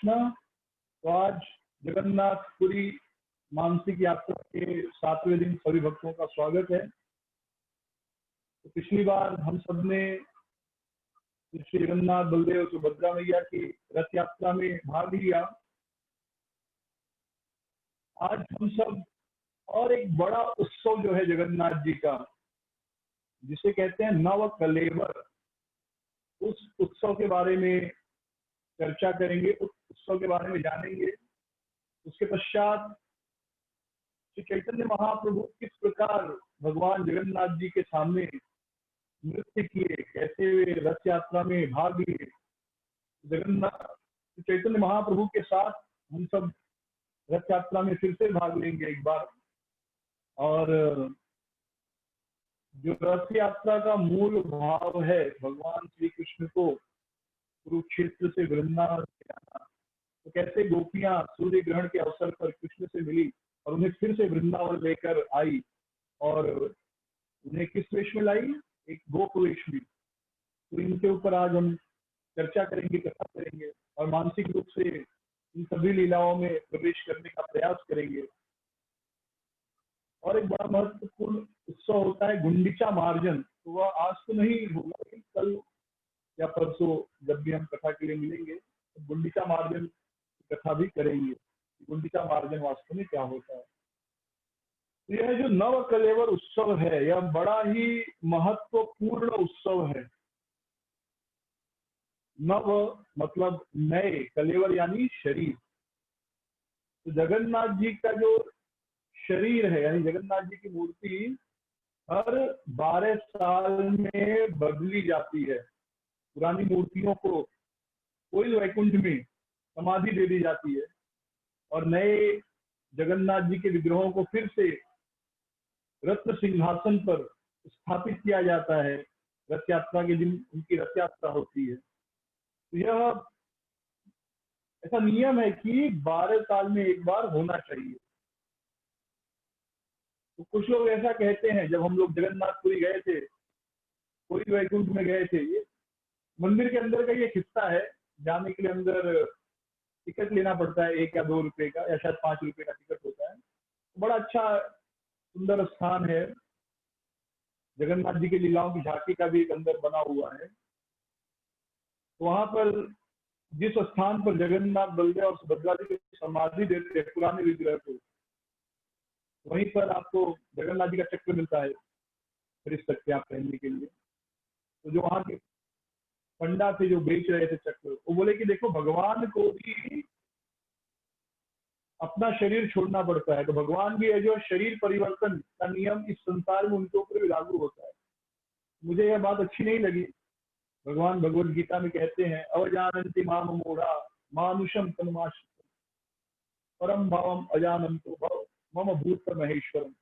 कृष्णा। तो आज जगन्नाथपुरी मानसिक यात्रा के 7वें दिन सभी भक्तों का स्वागत है। तो पिछली बार हम सब ने श्री जगन्नाथ बलदेव सुभद्रा मैया की रथ यात्रा में भाग लिया। आज हम सब और एक बड़ा उत्सव जो है जगन्नाथ जी का, जिसे कहते हैं नव कलेवर, उस उत्सव के बारे में चर्चा करेंगे, उस उत्सव के बारे में जानेंगे। उसके पश्चात श्री चैतन्य महाप्रभु किस प्रकार भगवान जगन्नाथ जी के सामने नृत्य किए, कैसे वे रथ यात्रा में भाग लिए। जगन्नाथ चैतन्य महाप्रभु के साथ हम सब रथ यात्रा में फिर से भाग लेंगे एक बार। और जो रथ यात्रा का मूल भाव है, भगवान श्री कृष्ण को कुरुक्षेत्र से वृंदावन ले आना, तो कैसे गोपियां सूर्य ग्रहण के अवसर पर कृष्ण से मिली और उन्हें फिर से वृंदावन लेकर आई, और उन्हें किस वेश में लाई? एक गोप वेश में। तो इनके ऊपर आज हम चर्चा करेंगे, कथा करेंगे और मानसिक रूप से इन सभी लीलाओं में प्रवेश करने का प्रयास करेंगे। और एक बड़ा महत्वपूर्ण उत्सव होता है गुंडीचा मार्जन। तो वह आज तो नहीं होगा, लेकिन कल या परसों जब भी हम कथा के लिए मिलेंगे तो गुंडीचा मार्जन की कथा भी करेंगे। गुंडीचा मार्जन वास्तव में क्या होता है। तो यह जो नव कलेवर उत्सव है, यह बड़ा ही महत्वपूर्ण उत्सव है। नव मतलब नए, कलेवर यानी शरीर। तो जगन्नाथ जी का जो शरीर है, यानी जगन्नाथ जी की मूर्ति हर 12 साल में बदली जाती है। पुरानी मूर्तियों को कोई वैकुंठ में समाधि दे दी जाती है और नए जगन्नाथ जी के विग्रहों को फिर से रत्न सिंहासन पर स्थापित किया जाता है। रथ यात्रा के दिन उनकी रथ यात्रा होती है। तो यह ऐसा नियम है कि 12 साल में एक बार होना चाहिए। तो कुछ लोग ऐसा कहते हैं, जब हम लोग जगन्नाथपुरी गए थे, कोई वैकुंठ में गए थे, ये मंदिर के अंदर का ये हिस्सा है। जाने के लिए अंदर टिकट लेना पड़ता है, 1 या 2 रुपए का, या शायद 5 रुपए का टिकट होता है। बड़ा अच्छा सुंदर स्थान है। जगन्नाथ जी की लीलाओं की झांकी का भी एक अंदर बना हुआ है। तो वहां पर जिस स्थान पर जगन्नाथ बलदेव और सुभद्रा जी की समाधि देते हैं पुराने विग्रह को, वहीं पर आपको जगन्नाथ जी का चक्र मिलता है, खरीद सकते हैं आप पहनने के लिए। तो जो वहां के पंडा थे जो बेच रहे थे चक्र, वो बोले कि देखो, भगवान को भी अपना शरीर छोड़ना पड़ता है। तो भगवान भी है जो शरीर परिवर्तन का नियम इस संसार में उनके ऊपर भी लागू होता है। मुझे यह बात अच्छी नहीं लगी। भगवान भगवद गीता में कहते हैं, अवजानन्ति माम मूढ़ा मानुषम तनुमाश्रितम परम भावम अजानन्तो भव मम भूत महेश्वरम।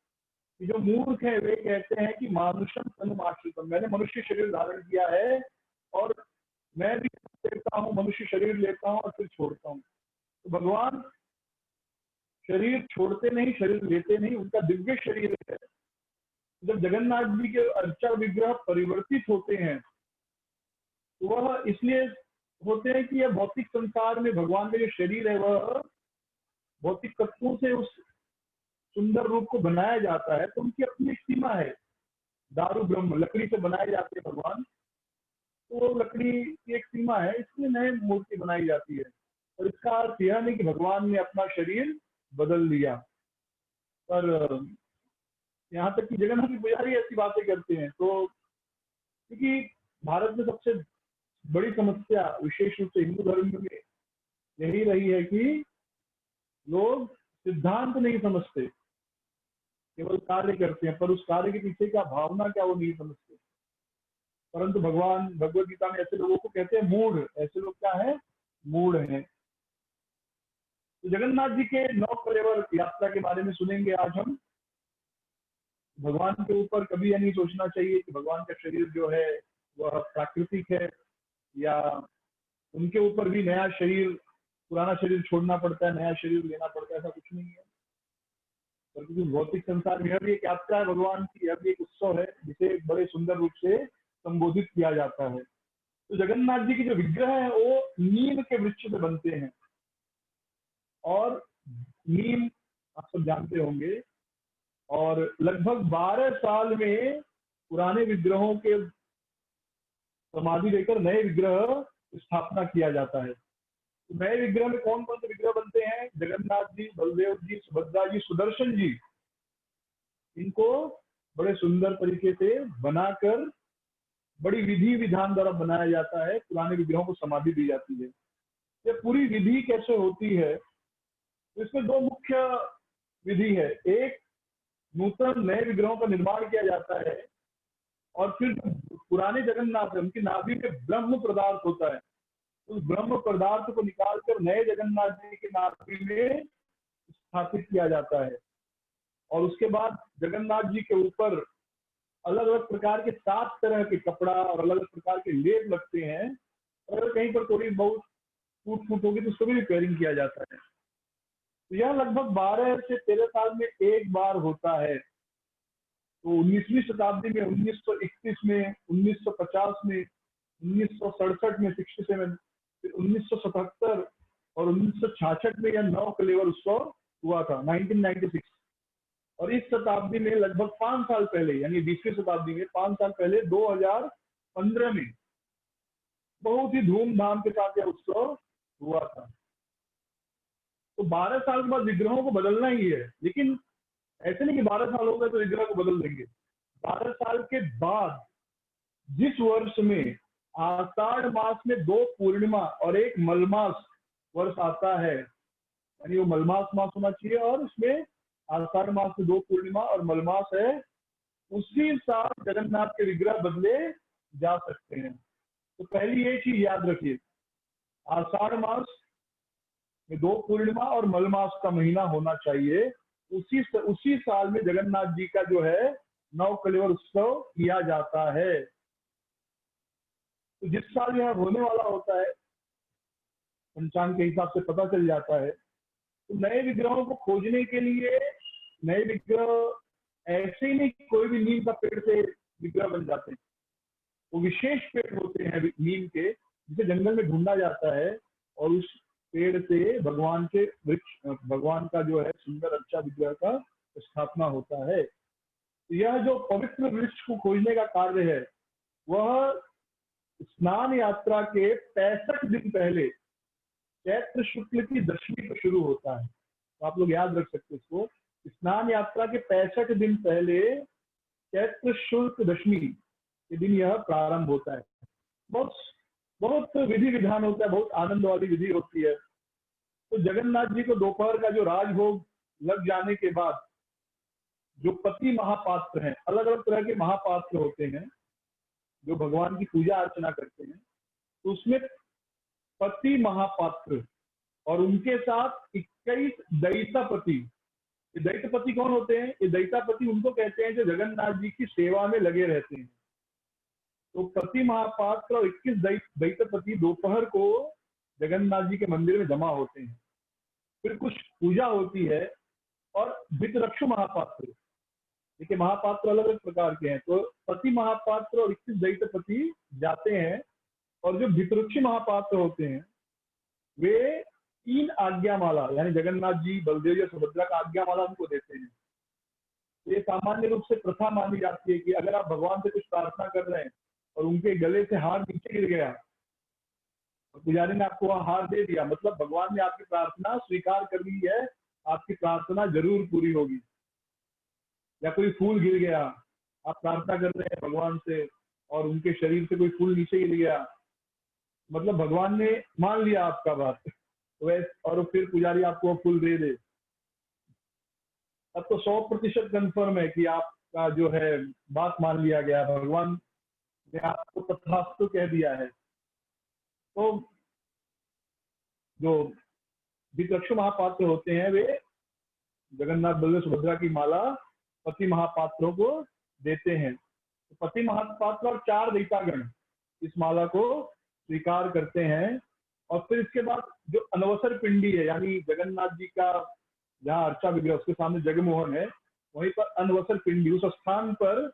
जो मूर्ख है वे कहते हैं कि मानुषम तनुमाश्रितम, मैंने मनुष्य शरीर धारण किया है और मैं भी लेता हूँ, मनुष्य शरीर लेता हूँ और फिर छोड़ता हूँ। तो भगवान शरीर छोड़ते नहीं, शरीर लेते नहीं, उनका दिव्य शरीर है। जब जगन्नाथ जी के अर्चा विग्रह परिवर्तित होते हैं तो वह इसलिए होते हैं कि यह भौतिक संसार में भगवान का जो शरीर है वह भौतिक तत्वों से उस सुंदर रूप को बनाया जाता है। तो उनकी अपनी सीमा है। दारू ब्रह्म, लकड़ी से बनाए जाते हैं भगवान, तो वो लकड़ी की एक सीमा है, इसलिए नई मूर्ति बनाई जाती है। और इसका अर्थ यह नहीं कि भगवान ने अपना शरीर बदल दिया। पर यहाँ तक कि जगन्नाथ जी पुजारी ऐसी बातें करते हैं। तो क्योंकि भारत में सबसे बड़ी समस्या विशेष रूप से हिंदू धर्म में यही रही है कि लोग सिद्धांत नहीं समझते, केवल कार्य करते हैं, पर उस कार्य के पीछे क्या भावना क्या वो नहीं समझते। परंतु भगवान भगवद गीता में ऐसे लोगों को कहते हैं मूढ़। ऐसे लोग क्या है? मूढ़ हैं। तो जगन्नाथ जी के नौ कलेवर यात्रा के बारे में सुनेंगे आज हम। भगवान के ऊपर कभी यह नहीं सोचना चाहिए कि भगवान का शरीर जो है वह प्राकृतिक है, या उनके ऊपर भी नया शरीर, पुराना शरीर छोड़ना पड़ता है, नया शरीर लेना पड़ता है, ऐसा कुछ नहीं है। क्योंकि भौतिक संसार में यह भी एक यात्रा है भगवान की, यह भी एक उत्सव है जिसे बड़े सुंदर रूप से संबोधित किया जाता है। तो जगन्नाथ जी के जो विग्रह है वो नीम के वृक्ष से बनते हैं। और नीम आप सब जानते होंगे। और लगभग 12 साल में पुराने विग्रहों के समाधि लेकर नए विग्रह स्थापना किया जाता है। तो नए विग्रह में कौन कौन से विग्रह बनते हैं? जगन्नाथ जी, बलदेव जी, सुभद्रा जी, सुदर्शन जी। इनको बड़े सुंदर तरीके से बनाकर बड़ी विधि विधान द्वारा बनाया जाता है, पुराने विग्रहों को समाधि दी जाती है। ये पूरी विधि कैसे होती है? तो इसमें दो मुख्य विधि है। एक, नूतन नए विग्रहों का निर्माण किया जाता है और फिर पुराने जगन्नाथ है उनकी नाभि में ब्रह्म पदार्थ होता है, उस ब्रह्म पदार्थ को निकालकर नए जगन्नाथ जी की नाभि में स्थापित किया जाता है। और उसके बाद जगन्नाथ जी के ऊपर अलग अलग प्रकार के 7 तरह के कपड़ा और अलग अलग प्रकार के लेप लगते हैं। अगर कहीं पर थोड़ी बहुत टूट फूट होगी तो उसको भी रिपेयरिंग किया जाता है। तो यह लगभग 12 से 13 साल में एक बार होता है। तो 19वीं शताब्दी में 1931 में, 1950 में, 1967 में 67, फिर 1977 और 1966 में यह 9 कलेवर उत्सव हुआ था 1996। और इस शताब्दी में लगभग 5 साल पहले यानी 20वीं शताब्दी में 5 साल पहले 2015 में बहुत ही धूमधाम के साथ यह उत्सव हुआ था। तो 12 साल के बाद विग्रहों को बदलना ही है, लेकिन ऐसे नहीं कि 12 साल हो गए तो विग्रह को बदल देंगे। 12 साल के बाद जिस वर्ष में आषाढ़ मास में 2 पूर्णिमा और 1 मलमास वर्ष आता है, यानी वो मलमास मास होना चाहिए और उसमें आषाढ़ मास में 2 पूर्णिमा और मलमास है, उसी साल जगन्नाथ के विग्रह बदले जा सकते हैं। तो पहली ये चीज याद रखिए, आषाढ़ मास में 2 पूर्णिमा और मलमास का महीना होना चाहिए। उसी साल में जगन्नाथ जी का जो है 9 कलेवर उत्सव किया जाता है। तो जिस साल यह होने वाला होता है पंचांग के हिसाब से पता चल जाता है। तो नए विग्रहों को खोजने के लिए नए विग्रह ऐसे ही नहीं कोई भी नीम का पेड़ से विग्रह बन जाते हैं, वो विशेष पेड़ होते हैं नीम के, जिसे जंगल में ढूंढा जाता है और उस पेड़ से भगवान के वृक्ष, भगवान का जो है सुंदर अच्छा विग्रह का स्थापना होता है। तो यह जो पवित्र वृक्ष को खोजने का कार्य है वह स्नान यात्रा के 65 दिन पहले चैत्र शुक्ल की दशमी को शुरू होता है। तो आप लोग याद रख सकते हैं इसको, स्नान यात्रा के 65 दिन पहले चैत्र शुक्ल दशमी के दिन यह प्रारंभ होता है। बहुत बहुत विधि विधान होता है, बहुत आनंद वाली विधि होती है। तो जगन्नाथ जी को दोपहर का जो राजभोग लग जाने के बाद जो पति महापात्र हैं, अलग अलग तरह के महापात्र होते हैं जो भगवान की पूजा अर्चना करते हैं, तो उसमें पति महापात्र और उनके साथ 21 दैतापति। ये दैतापति कौन होते हैं? ये दैतापति उनको कहते हैं जो जगन्नाथ जी की सेवा में लगे रहते हैं। तो पति महापात्र और 21 दैतापति दोपहर को जगन्नाथ जी के मंदिर में जमा होते हैं। फिर कुछ पूजा होती है और भितरक्षु महापात्र, देखिए महापात्र अलग अलग प्रकार के हैं। तो पति महापात्र और 21 दैतापति जाते हैं और जो भितरक्षु महापात्र होते हैं वे 3 आज्ञा माला, यानी जगन्नाथ जी, बलदेव जी, सुभद्रा का आज्ञा माला उनको देते हैं। तो ये सामान्य रूप से प्रथा मानी जाती है कि अगर आप भगवान से कुछ प्रार्थना कर रहे हैं और उनके गले से हार नीचे गिर गया और पुजारी ने आपको वहां हार दे दिया, मतलब भगवान ने आपकी प्रार्थना स्वीकार कर ली है, आपकी प्रार्थना जरूर पूरी होगी। या कोई फूल गिर गया, आप प्रार्थना कर रहे हैं भगवान से और उनके शरीर से कोई फूल नीचे गिर गया, मतलब भगवान ने मान लिया आपका बात, और फिर पुजारी आपको फूल दे दे, अब तो 100% कंफर्म है कि आपका जो है बात मान लिया गया, भगवान ने आपको तथास्तु कह दिया है। तो जो विचक्षु महापात्र होते हैं वे जगन्नाथ बलदेव सुभद्रा की माला पति महापात्रों को देते हैं। तो पति महापात्र और 4 दैतागण इस माला को स्वीकार करते हैं। और फिर इसके बाद जो अनवसर पिंडी है, यानी जगन्नाथ जी का जहाँ अर्चा विग्रह उसके सामने जगमोहन है, वहीं पर अनवसर पिंडी, उस स्थान पर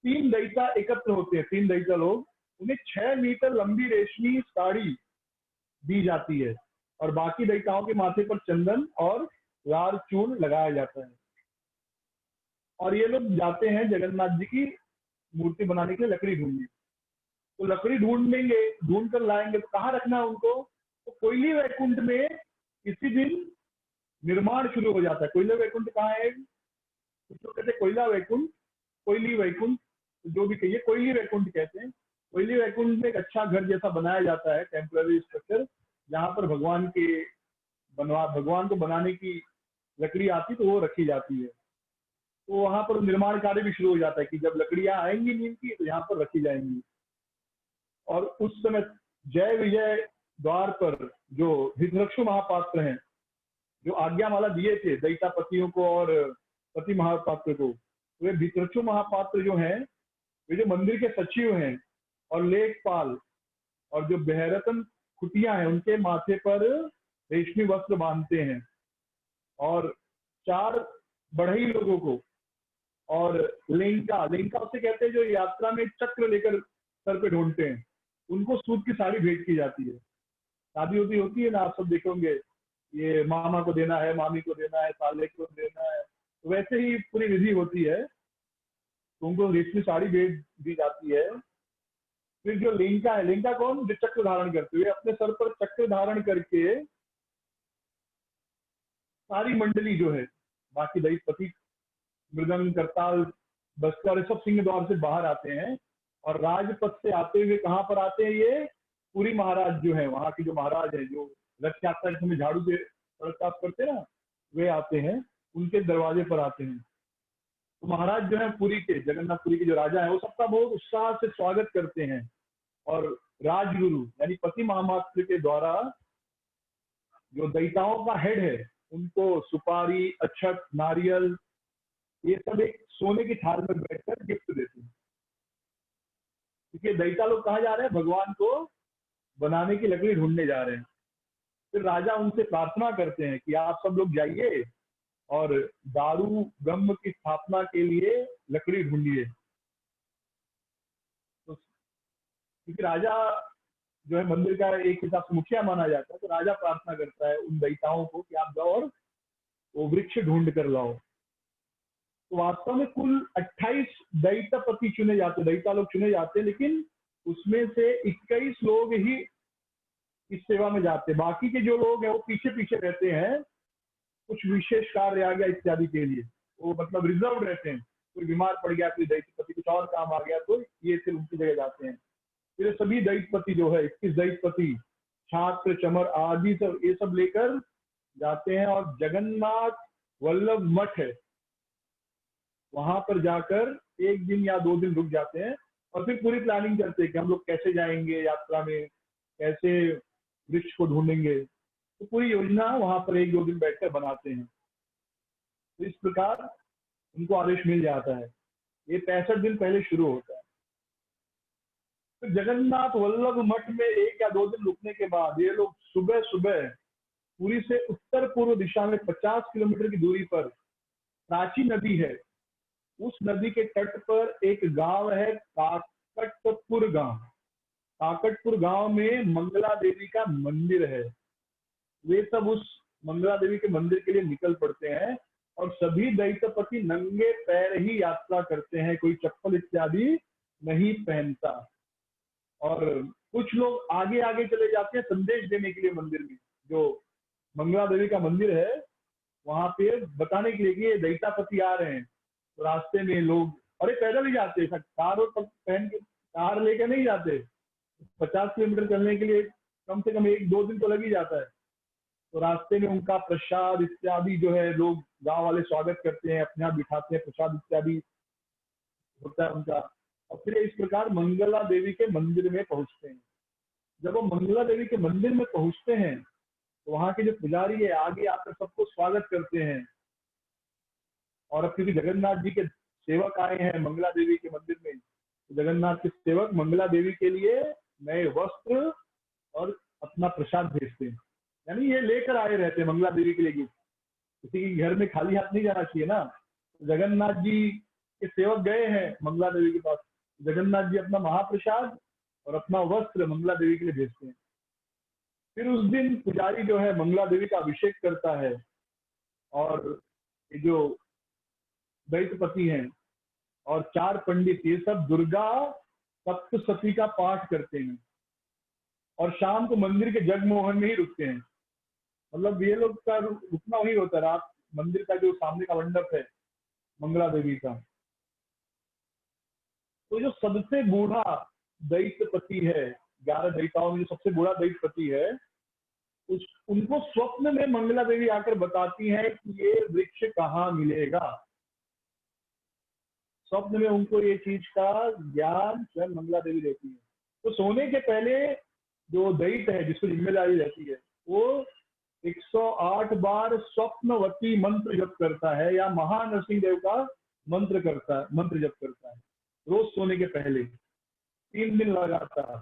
3 दैता एकत्र होते हैं। 3 दैता लोग, उन्हें 6 मीटर लंबी रेशमी साड़ी दी जाती है और बाकी दैताओं के माथे पर चंदन और लाल चूर्ण लगाया जाता है। और ये लोग जाते हैं जगन्नाथ जी की मूर्ति बनाने के लिए लकड़ी ढूंढने। तो लकड़ी ढूंढेंगे, ढूंढ कर लाएंगे, तो कहाँ रखना है उनको? तो कोयली वैकुंठ में इसी दिन निर्माण शुरू हो जाता है। कोयला वैकुंठ कहाँ है? कुछ लोग कहते हैं कोयला वैकुंठ, कोयली वैकुंठ, जो भी कहिए, कोयली वैकुंठ कहते हैं। कोयली वैकुंठ में एक अच्छा घर जैसा बनाया जाता है, टेम्पररी स्ट्रक्चर, जहाँ पर भगवान को बनाने की लकड़ी आती तो वो रखी जाती है। तो वहां पर निर्माण कार्य भी शुरू हो जाता है कि जब लकड़ियां आएंगी नीम की तो यहाँ पर रखी जाएंगी। और उस समय जय विजय द्वार पर जो भितरक्षु महापात्र हैं, जो आज्ञा माला दिए थे दैतापतियों को और पति महापात्र को, वे भितरक्षु महापात्र जो हैं, वे जो मंदिर के सचिव हैं और लेखपाल और जो बेहरतन खुटियां हैं, उनके माथे पर रेशमी वस्त्र बांधते हैं और 4 बढ़ई लोगों को और लेंका, लेंका उसे कहते हैं जो यात्रा में चक्र लेकर सर पे ढूंढते हैं, उनको सूत की साड़ी भेंट की जाती है। शादी होती है ना, आप सब देखोगे, ये मामा को देना है, मामी को देना है, साले को देना है, तो वैसे ही पूरी विधि होती है। तो उनको रेशमी साड़ी भेंट दी जाती है। फिर जो लेंका है, लेंका कौन? जो चक्र धारण करते हुए, अपने सर पर चक्र धारण करके सारी मंडली जो है, बाकी दैवपति, मृदंग, करताल, बस्तर, सब सिंह द्वार से बाहर आते हैं। और राजपथ से आते हुए कहाँ पर आते हैं? ये पुरी महाराज जो है, वहां के जो महाराज है, जो रथ यात्रा के समय झाड़ू से सड़क साफ करते हैं ना, वे आते हैं, उनके दरवाजे पर आते हैं। तो महाराज जो है पुरी के, जगन्नाथपुरी के जो राजा है, वो सबका बहुत उत्साह से स्वागत करते हैं। और राजगुरु यानी पति महामात्र के द्वारा जो दैताओं का हेड है, उनको सुपारी, अक्षत, नारियल, ये सब एक सोने की थाल में बैठकर गिफ्ट देते हैं। क्योंकि दैता लोग कहाँ जा रहे हैं? भगवान को बनाने की लकड़ी ढूंढने जा रहे हैं। फिर राजा उनसे प्रार्थना करते हैं कि आप सब लोग जाइए और दारू ब्रह्म की स्थापना के लिए लकड़ी ढूंढिए। तो क्योंकि राजा जो है मंदिर का एक हिसाब से मुखिया माना जाता है, तो राजा प्रार्थना करता है उन दैताओं को कि आप जाओ और वो वृक्ष ढूंढ कर लाओ। तो वास्तव में कुल 28 दैतपति चुने जाते, दैता लोग चुने जाते, लेकिन उसमें से 21 लोग ही इस सेवा में जाते। बाकी के जो लोग हैं वो पीछे पीछे रहते हैं, कुछ विशेष कार्य आ गया इत्यादि के लिए, वो मतलब रिजर्व रहते हैं। कोई बीमार पड़ गया, कोई दैतपति कुछ और काम आ गया, तो ये फिर उनकी जगह जाते हैं। फिर सभी दैतपति जो है, 21 दैतपति, छात्र, चमर आदि सब, ये सब लेकर जाते हैं और जगन्नाथ वल्लभ मठ है, वहां पर जाकर 1 दिन या 2 दिन रुक जाते हैं और फिर पूरी प्लानिंग करते हैं कि हम लोग कैसे जाएंगे यात्रा में, कैसे वृक्ष को ढूंढेंगे। तो पूरी योजना वहां पर 1-2 दिन बैठकर बनाते हैं। तो इस प्रकार उनको आदेश मिल जाता है। ये 65 दिन पहले शुरू होता है। तो जगन्नाथ वल्लभ मठ में 1 या 2 दिन रुकने के बाद ये लोग सुबह सुबह पुरी से उत्तर पूर्व दिशा में 50 किलोमीटर की दूरी पर प्राची नदी है, उस नदी के तट पर एक गांव है काकटपुर गांव। काकटपुर गांव में मंगला देवी का मंदिर है। वे सब उस मंगला देवी के मंदिर के लिए निकल पड़ते हैं और सभी दैतपति नंगे पैर ही यात्रा करते हैं, कोई चप्पल इत्यादि नहीं पहनता। और कुछ लोग आगे आगे चले जाते हैं संदेश देने के लिए मंदिर में, जो मंगला देवी का मंदिर है वहां पे बताने के लिए कि ये दैतापति आ रहे हैं। तो रास्ते में लोग, अरे पैदल ही जाते, कार और पहन के, कार लेके नहीं जाते। 50 किलोमीटर चलने के लिए कम से कम 1-2 दिन तो लग ही जाता है। तो रास्ते में उनका प्रसाद इत्यादि जो है, लोग गांव वाले स्वागत करते हैं, अपने आप बिठाते हैं, प्रसाद इत्यादि होता है उनका। और फिर इस प्रकार मंगला देवी के मंदिर में पहुंचते हैं। जब वो मंगला देवी के मंदिर में पहुंचते हैं तो वहां के जो पुजारी है आगे आकर सबको स्वागत करते हैं। और अब क्योंकि जगन्नाथ जी के सेवक आए हैं मंगला देवी के मंदिर में, तो जगन्नाथ के सेवक मंगला देवी के लिए नए वस्त्र और अपना प्रसाद भेजते हैं। यानी ये लेकर आए रहते हैं मंगला देवी के लिए गिफ्ट। किसी के घर में खाली हाथ नहीं जाना चाहिए ना। तो जगन्नाथ जी के सेवक गए हैं मंगला देवी के पास, जगन्नाथ जी अपना महाप्रसाद और अपना वस्त्र मंगला देवी के लिए भेजते हैं। फिर उस दिन पुजारी जो है मंगला देवी का अभिषेक करता है, और ये जो दैत्यपति हैं और 4 पंडित, ये सब दुर्गा सप्तशती का पाठ करते हैं और शाम को मंदिर के जगमोहन में ही रुकते हैं। मतलब ये लोग का रुकना वही होता है, रात मंदिर का जो सामने का मंडप है मंगला देवी का। तो जो सबसे बूढ़ा दैत्यपति है, 11 दैत्यों में जो सबसे बूढ़ा दैत्यपति है, उनको स्वप्न में मंगला देवी आकर बताती है कि ये वृक्ष कहाँ मिलेगा। स्वप्न में उनको ये चीज का ज्ञान स्वयं मंगला देवी देती है। तो सोने के पहले जो दैत्य है जिसको जिम्मेदारी रहती है, वो 108 बार स्वप्नवती मंत्र जप करता है या महानरसिंह देव का मंत्र जप करता है रोज सोने के पहले 3 दिन लगातार।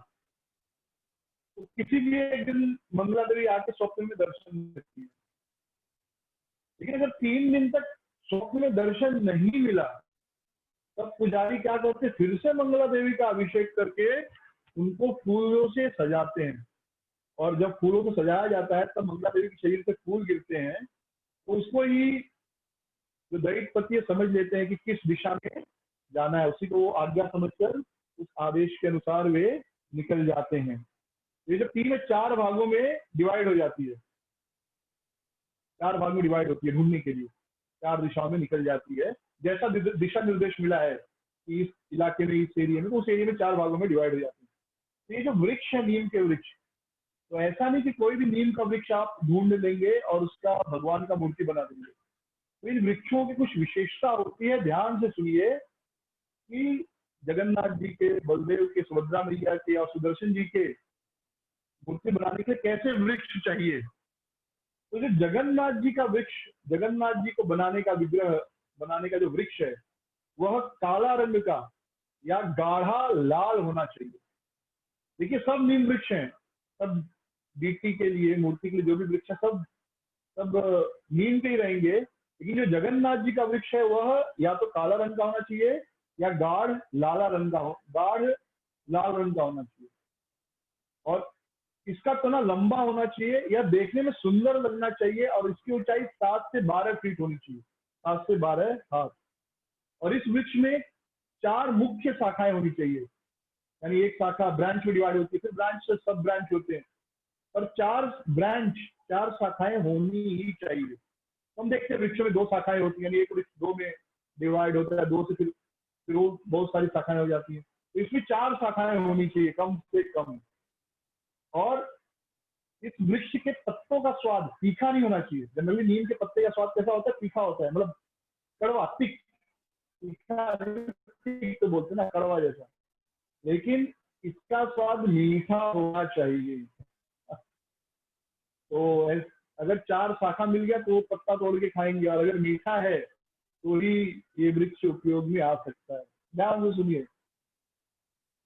तो किसी भी एक दिन मंगला देवी आके स्वप्न में दर्शन देती है, लेकिन अगर 3 दिन तक स्वप्न में दर्शन नहीं मिला तब पुजारी क्या करते, फिर से मंगला देवी का अभिषेक करके उनको फूलों से सजाते हैं। और जब फूलों को सजाया जाता है तब मंगला देवी के शरीर से फूल गिरते हैं, तो उसको ही जो दैत्यपति समझ लेते हैं कि किस दिशा में जाना है, उसी को वो आज्ञा समझकर उस आदेश के अनुसार वे निकल जाते हैं। ये जो टीम है 4 भागों में डिवाइड हो जाती है, 4 भाग में डिवाइड होती है ढूंढने के लिए, 4 दिशाओं में निकल जाती है। जैसा दिशा निर्देश मिला है कि इस इलाके में, इस एरिया में, तो उस एरिया में 4 भागों में डिवाइड हो जाती है। तो ये जो वृक्ष है नीम के वृक्ष, तो ऐसा नहीं कि कोई भी नीम का वृक्ष आप ढूंढ लेंगे और उसका भगवान का मूर्ति बना देंगे। तो इन वृक्षों की कुछ विशेषता होती है, ध्यान से सुनिए कि जगन्नाथ जी के, बलदेव के, सुभद्रा मैया के और सुदर्शन जी के मूर्ति बनाने के लिए कैसे वृक्ष चाहिए। तो जो जगन्नाथ जी का वृक्ष, जगन्नाथ जी को बनाने का विग्रह बनाने का जो वृक्ष है, वह काला रंग का या गाढ़ा लाल होना चाहिए। देखिए सब नीम वृक्ष हैं, सब डीटी के लिए, मूर्ति के लिए जो भी वृक्ष है सब नीम के ही रहेंगे, लेकिन जो जगन्नाथ जी का वृक्ष है वह या तो काला रंग का होना चाहिए या गाढ़ लाल रंग का होना चाहिए। और इसका तना लंबा होना चाहिए या देखने में सुंदर लगना चाहिए, और इसकी ऊंचाई 7 से 12 फीट होनी चाहिए, 7 से 12 हाथ। और इस वृक्ष में 4 मुख्य शाखाएं होनी चाहिए, यानी एक शाखा ब्रांच में डिवाइड होती है, फिर ब्रांच से सब ब्रांच होते हैं, और 4 शाखाएं होनी ही चाहिए। हम देखते हैं वृक्षों में 2 शाखाएं होती हैं, यानी एक वृक्ष 2 में डिवाइड होता है, 2 से फिर वो बहुत सारी शाखाएं हो जाती हैं। तो इसमें 4 शाखाएं होनी चाहिए कम से कम। और इस वृक्ष के पत्तों का स्वाद तीखा नहीं होना चाहिए। जनरली नीम के पत्ते का स्वाद कैसा होता है, तीखा होता है, मतलब कड़वा, तीखा तो बोलते ना, कड़वा जैसा। लेकिन इसका स्वाद मीठा होना चाहिए। तो अगर 4 शाखा मिल गया तो पत्ता तोड़ के खाएंगे, और अगर मीठा है तो ही ये वृक्ष उपयोग में आ सकता है। ध्यान से सुनिए।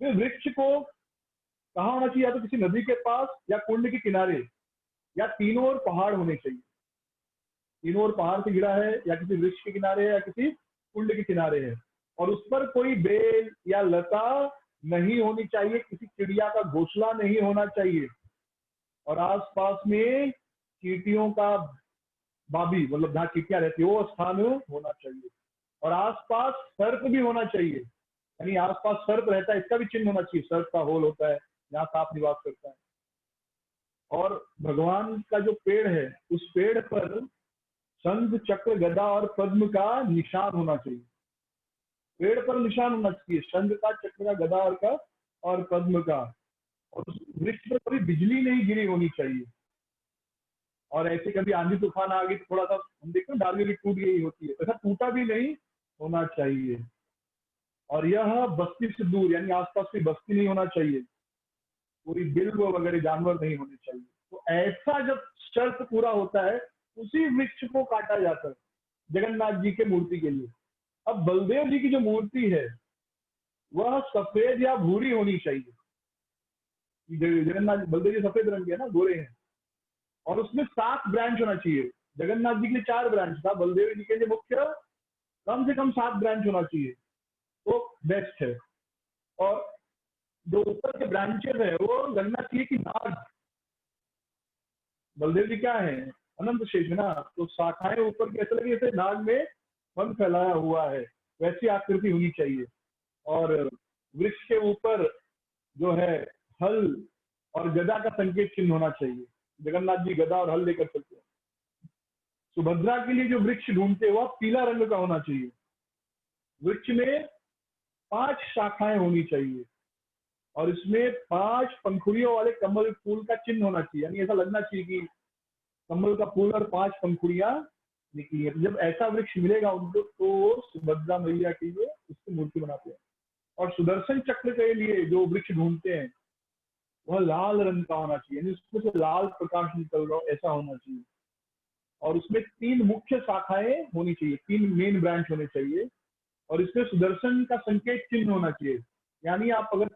फिर वृक्ष को कहाँ होना चाहिए, या तो किसी नदी के पास या कुंड के किनारे, या तीनों ओर पहाड़ होने चाहिए। तीनों ओर पहाड़ से घिरा है, या किसी वृक्ष के किनारे है, या किसी कुंड के किनारे है, और उस पर कोई बेल या लता नहीं होनी चाहिए, किसी चिड़िया का घोंसला नहीं होना चाहिए, और आसपास में चींटियों का बाबी, मतलब जहाँ चींटियां रहती है वो स्थान होना चाहिए। और आसपास सर्प भी होना चाहिए, यानी आसपास सर्प रहता है इसका भी चिन्ह होना चाहिए। सर्प का होल होता है जहाँ सांप निवास करता है। और भगवान का जो पेड़ है, उस पेड़ पर शंख, चक्र, गदा और पद्म का निशान होना चाहिए। पेड़ पर निशान होना चाहिए शंख का, चक्र का, गदा और पद्म का। और उस वृक्ष पर कभी बिजली नहीं गिरी होनी चाहिए। और ऐसे कभी आंधी तूफान आ गई तो थोड़ा सा हम देखते हैं डाली टूट गई होती है, ऐसा टूटा भी नहीं होना चाहिए। और यह बस्ती से दूर, यानी आसपास कोई बस्ती नहीं होना चाहिए, कोई बिल्व वगैरह जानवर नहीं होने चाहिए। तो ऐसा जब शर्त पूरा होता है उसी वृक्ष को काटा जाता है जगन्नाथ जी के मूर्ति के लिए। अब बलदेव जी की जो मूर्ति है वह सफेद या भूरी होनी चाहिए। जगन्नाथ बलदेव जी सफेद रंग के है ना, गोरे हैं, और उसमें 7 ब्रांच होना चाहिए। जगन्नाथ जी के लिए 4 ब्रांच था, बलदेव जी के लिए मुख्य कम से कम 7 ब्रांच होना चाहिए, तो बेस्ट है। और जो ऊपर के ब्रांचेस है वो लगना चाहिए कि नाग, बलदेव जी क्या है, अनंत शेष ना, तो शाखाएं ऊपर कैसे लगी, जैसे नाग में फन फैलाया हुआ है वैसी आकृति होनी चाहिए। और वृक्ष के ऊपर जो है हल और गदा का संकेत चिन्ह होना चाहिए। जगन्नाथ जी गदा और हल लेकर चलते हैं। सुभद्रा के लिए जो वृक्ष ढूंढते हुआ पीला रंग का होना चाहिए। वृक्ष में 5 शाखाएं होनी चाहिए और इसमें 5 पंखुड़ियों वाले कमल फूल का चिन्ह होना चाहिए, यानी ऐसा लगना चाहिए कि कमल का फूल और 5 पंखुड़ियां निकली है। तो जब ऐसा वृक्ष मिलेगा उनको तो सुभद्रा मैया के लिए उसकी मूर्ति बनाते हैं। और सुदर्शन चक्र के लिए जो वृक्ष ढूंढते हैं वह लाल रंग का होना चाहिए, यानी उसमें से लाल प्रकाश निकल रहा हो ऐसा होना चाहिए। और उसमें 3 मुख्य शाखाएं होनी चाहिए, 3 मेन ब्रांच होने चाहिए। और इसमें सुदर्शन का संकेत चिन्ह होना चाहिए, यानी आप अगर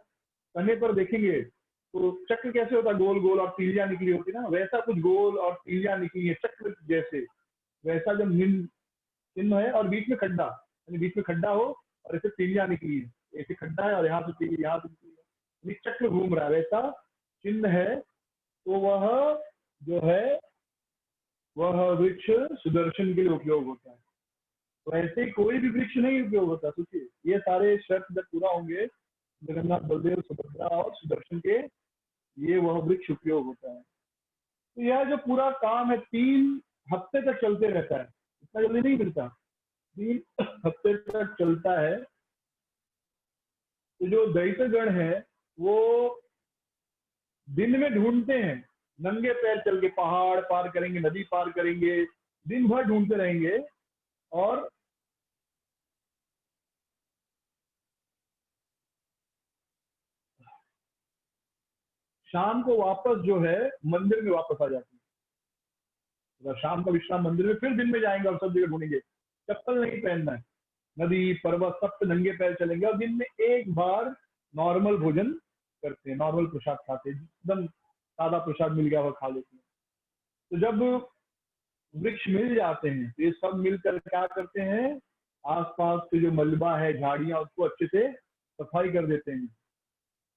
तने पर देखेंगे तो चक्र कैसे होता है, गोल गोल और तीलियां निकली होती है ना, वैसा कुछ गोल और तीलियां निकली है चक्र जैसे, वैसा जब चिन्ह है और बीच में खड्डा, यानी बीच में खड्डा हो और ऐसे तीलियां निकली है, ऐसे खड्डा है और यहाँ से तीली, यहाँ से तीली, चक्र घूम रहा है वैसा चिन्ह है, तो वह जो है वह वृक्ष सुदर्शन के लिए उपयोग होता है। तो ऐसे ही कोई भी वृक्ष नहीं उपयोग होता। सोचिए ये सारे शर्त जब पूरा होंगे, जगन्नाथ बलदेव सुभद्रा और सुदर्शन के, ये वह वृक्ष उपयोग होता है। तो यह जो पूरा काम है 3 हफ्ते तक चलते रहता है, इतना जल्दी नहीं मिलता, 3 हफ्ते तक चलता है। तो जो दैत्यगण है वो दिन में ढूंढते हैं, नंगे पैर चल के पहाड़ पार करेंगे, नदी पार करेंगे, दिन भर ढूंढते रहेंगे और शाम को वापस जो है मंदिर में वापस आ जाते हैं। शाम का विश्राम मंदिर में, फिर दिन में जाएंगे और सब जगह ढूंढेंगे। चप्पल नहीं पहनना है, नदी पर्वत सब पे नंगे पैर चलेंगे और दिन में एक बार नॉर्मल भोजन करते हैं, नॉर्मल प्रसाद खाते हैं, एकदम सादा प्रसाद मिल गया वो खा लेते हैं। तो जब वृक्ष मिल जाते हैं तो ये सब मिलकर क्या करते हैं, आसपास के जो मलबा है झाड़ियां उसको अच्छे से सफाई कर देते हैं।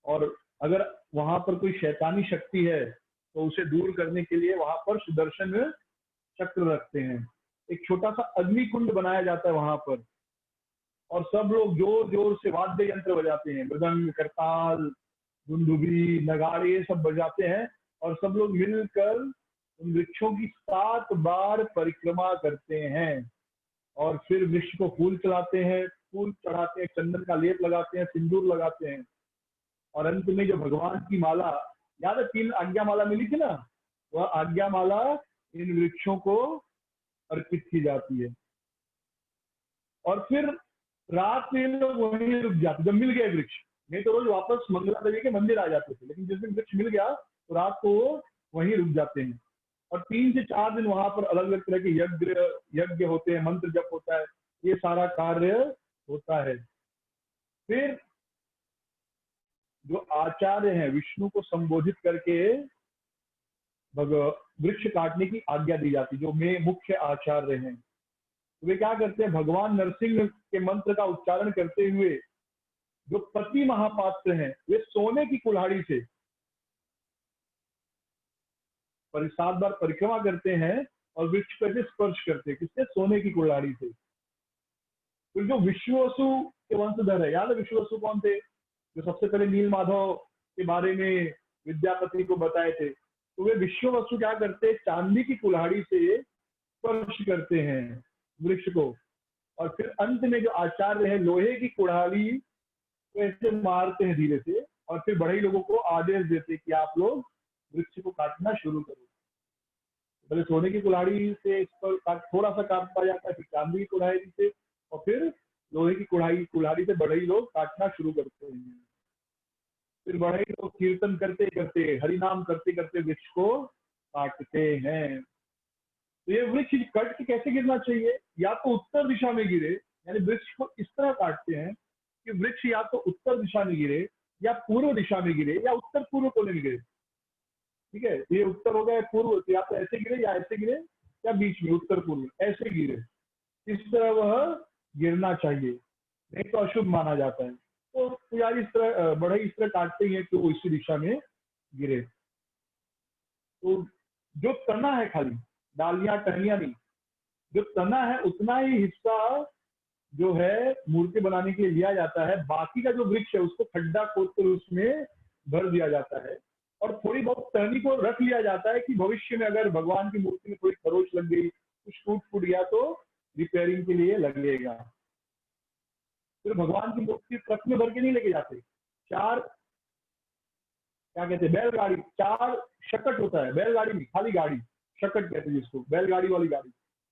और अगर वहां पर कोई शैतानी शक्ति है तो उसे दूर करने के लिए वहां पर सुदर्शन चक्र रखते हैं। एक छोटा सा अग्नि कुंड बनाया जाता है वहां पर और सब लोग जोर जोर से वाद्य यंत्र बजाते हैं, मृदंग करताल दुंदुभी नगाड़े ये सब बजाते हैं और सब लोग मिलकर उन वृक्षों की 7 बार परिक्रमा करते हैं। और फिर वृक्ष को फूल चढ़ाते हैं, फूल चढ़ाते हैं, चंदन का लेप लगाते हैं, सिंदूर लगाते हैं। और अंत में जो भगवान की माला, याद है 3 आज्ञा माला मिली थी ना, वह आज्ञा माला इन वृक्षों को अर्पित की जाती है। और फिर रात में लोग वहीं रुक जाते जब मिल गए वृक्ष, नहीं तो रोज वापस मंगला देवी के मंदिर आ जाते थे, लेकिन जिस दिन वृक्ष मिल गया तो रात को वो वहीं रुक जाते हैं। और 3 से 4 दिन वहां पर अलग अलग तरह के यज्ञ होते हैं, मंत्र जप होता है, ये सारा कार्य होता है। फिर जो आचार्य हैं विष्णु को संबोधित करके वृक्ष काटने की आज्ञा दी जाती, जो मुख्य आचार्य हैं। तो वे क्या करते हैं, भगवान नरसिंह के मंत्र का उच्चारण करते हुए जो पति महापात्र हैं वे सोने की कुल्हाड़ी से 7 बार परिक्रमा करते हैं और वृक्ष पर स्पर्श करते हैं, किससे, सोने की कुल्हाड़ी से। फिर जो विश्ववसु के वंशधर है, याद है विश्ववसु कौन थे, जो सबसे पहले नील माधव के बारे में विद्यापति को बताए थे, तो वे विश्ववसु क्या करते हैं, चांदी की कुल्हाड़ी से स्पर्श करते हैं वृक्ष को। और फिर अंत में जो आचार्य है लोहे की कुल्हाड़ी को ऐसे मारते हैं धीरे से और फिर बड़े लोगों को आदेश देते कि आप लोग वृक्ष को काटना शुरू करो। पहले सोने की कुल्हाड़ी से इस पर थोड़ा सा काटता जाता है, फिर चांदी की कुल्हाड़ी से और फिर लोहे की कुल्हाड़ी से बड़े लोग काटना शुरू करते हैं। फिर बड़े लोग कीर्तन करते करते, हरिनाम करते करते वृक्ष को काटते हैं। तो ये वृक्ष कट के कैसे गिरना चाहिए, या तो उत्तर दिशा में गिरे, यानी वृक्ष को इस तरह काटते हैं कि वृक्ष या तो उत्तर दिशा में गिरे या पूर्व दिशा में गिरे या उत्तर पूर्व कोने में गिरे। ठीक है, ये उत्तर हो गया, पूर्व तो या तो ऐसे गिरे या ऐसे गिरे या बीच में उत्तर पूर्व ऐसे गिरे, इस तरह वह गिरना चाहिए, नहीं तो अशुभ माना जाता है। तो पुजारी इस तरह बढ़ई इस तरह काटते हैं कि वो इसी दिशा में गिरे। तो जो तना है, खाली डालियां टहनियां नहीं, जो तना है उतना ही हिस्सा जो है मूर्ति बनाने के लिए लिया जाता है। बाकी का जो वृक्ष है उसको खड्डा खोद कर उसमें भर दिया जाता है और थोड़ी बहुत टहनी को रख लिया जाता है कि भविष्य में अगर भगवान की मूर्ति में थोड़ी खरोच लग गई, कुछ टूट फूट गया तो रिपेयरिंग के लिए लगेगा। फिर भगवान की मूर्ति ट्रक में भर के नहीं लेके जाते, चार क्या कहते हैं बैलगाड़ी, चार शकट होता है, बैलगाड़ी नहीं खाली गाड़ी, शकट कहते हैं जिसको, बैलगाड़ी वाली गाड़ी,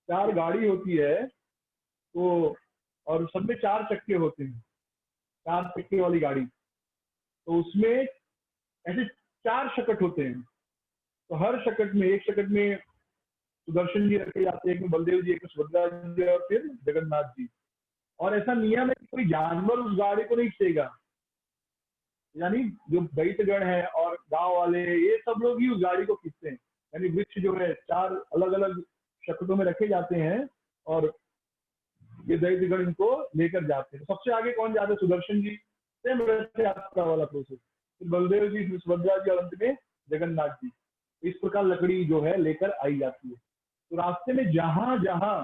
चार गाड़ी होती है तो, और सब में चार चक्के होते हैं, चार चक्के वाली गाड़ी, तो उसमें ऐसे चार शकट होते हैं। तो हर शकट में, एक शकट में सुदर्शन जी रखे जाते हैं, एक में बलदेव जी, एक में सुभद्रा जी और फिर जगन्नाथ जी। और ऐसा नियम है कि कोई जानवर उस गाड़ी को नहीं खींचेगा, यानी जो दैत्यगण है और गांव वाले ये सब लोग ही उस गाड़ी को खींचते हैं। यानी वृक्ष जो है चार अलग अलग शकटों में रखे जाते हैं और ये दैत्यगण इनको लेकर जाते हैं। सबसे आगे कौन जाते हैं? सुदर्शन जी, सेम रथ यात्रा वाला प्रोसेस, फिर बलदेव जी, फिर सुभद्रा जी और अंत में जगन्नाथ जी। इस प्रकार लकड़ी जो है लेकर आई जाती है। तो रास्ते में जहां जहां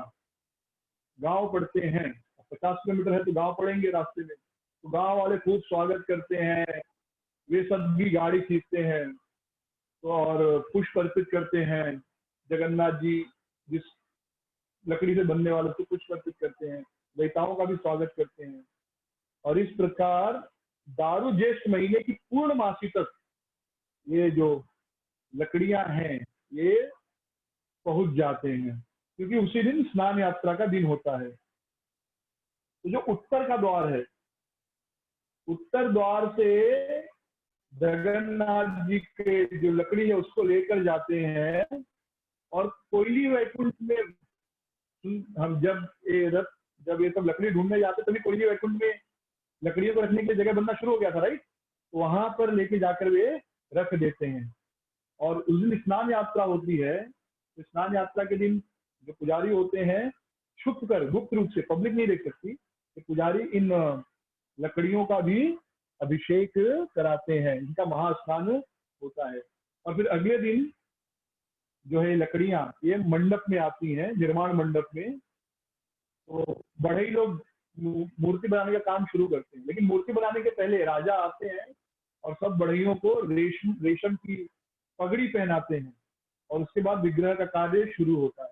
गांव पड़ते हैं, 50 किलोमीटर है तो गांव पड़ेंगे रास्ते में, तो गांव वाले खूब स्वागत करते हैं, वे सब भी गाड़ी खींचते हैं तो और पुष्प अर्पित करते हैं। जगन्नाथ जी जिस लकड़ी से बनने वाले को पुष्प अर्पित करते हैं, देवताओं का भी स्वागत करते हैं। और इस प्रकार दारू ज्येष्ठ महीने की पूर्णमासी तक ये जो लकड़ियां हैं ये पहुंच जाते हैं, क्योंकि उसी दिन स्नान यात्रा का दिन होता है। तो जो उत्तर का द्वार है, उत्तर द्वार से जगन्नाथ जी के जो लकड़ी है उसको लेकर जाते हैं और कोयली वैकुंठ में, हम जब ये सब लकड़ी ढूंढने जाते तभी कोयली वैकुंठ में लकड़ियों को रखने के लिए जगह बनना शुरू हो गया था, राइट? तो वहां पर लेके जाकर वे रख देते हैं। और उस दिन स्नान यात्रा होती है, तो स्नान यात्रा के दिन जो पुजारी होते हैं छुप कर गुप्त रूप से, पब्लिक नहीं देख सकती, कि पुजारी इन लकड़ियों का भी अभिषेक कराते हैं, इनका महास्नान होता है। और फिर अगले दिन जो है लकड़ियां ये मंडप में आती हैं, निर्माण मंडप में। तो बड़े ही लोग मूर्ति बनाने का काम शुरू करते हैं, लेकिन मूर्ति बनाने के पहले राजा आते हैं और सब बढ़इयों को रेशम की पगड़ी पहनाते हैं और उसके बाद विग्रह का कार्य शुरू होता है।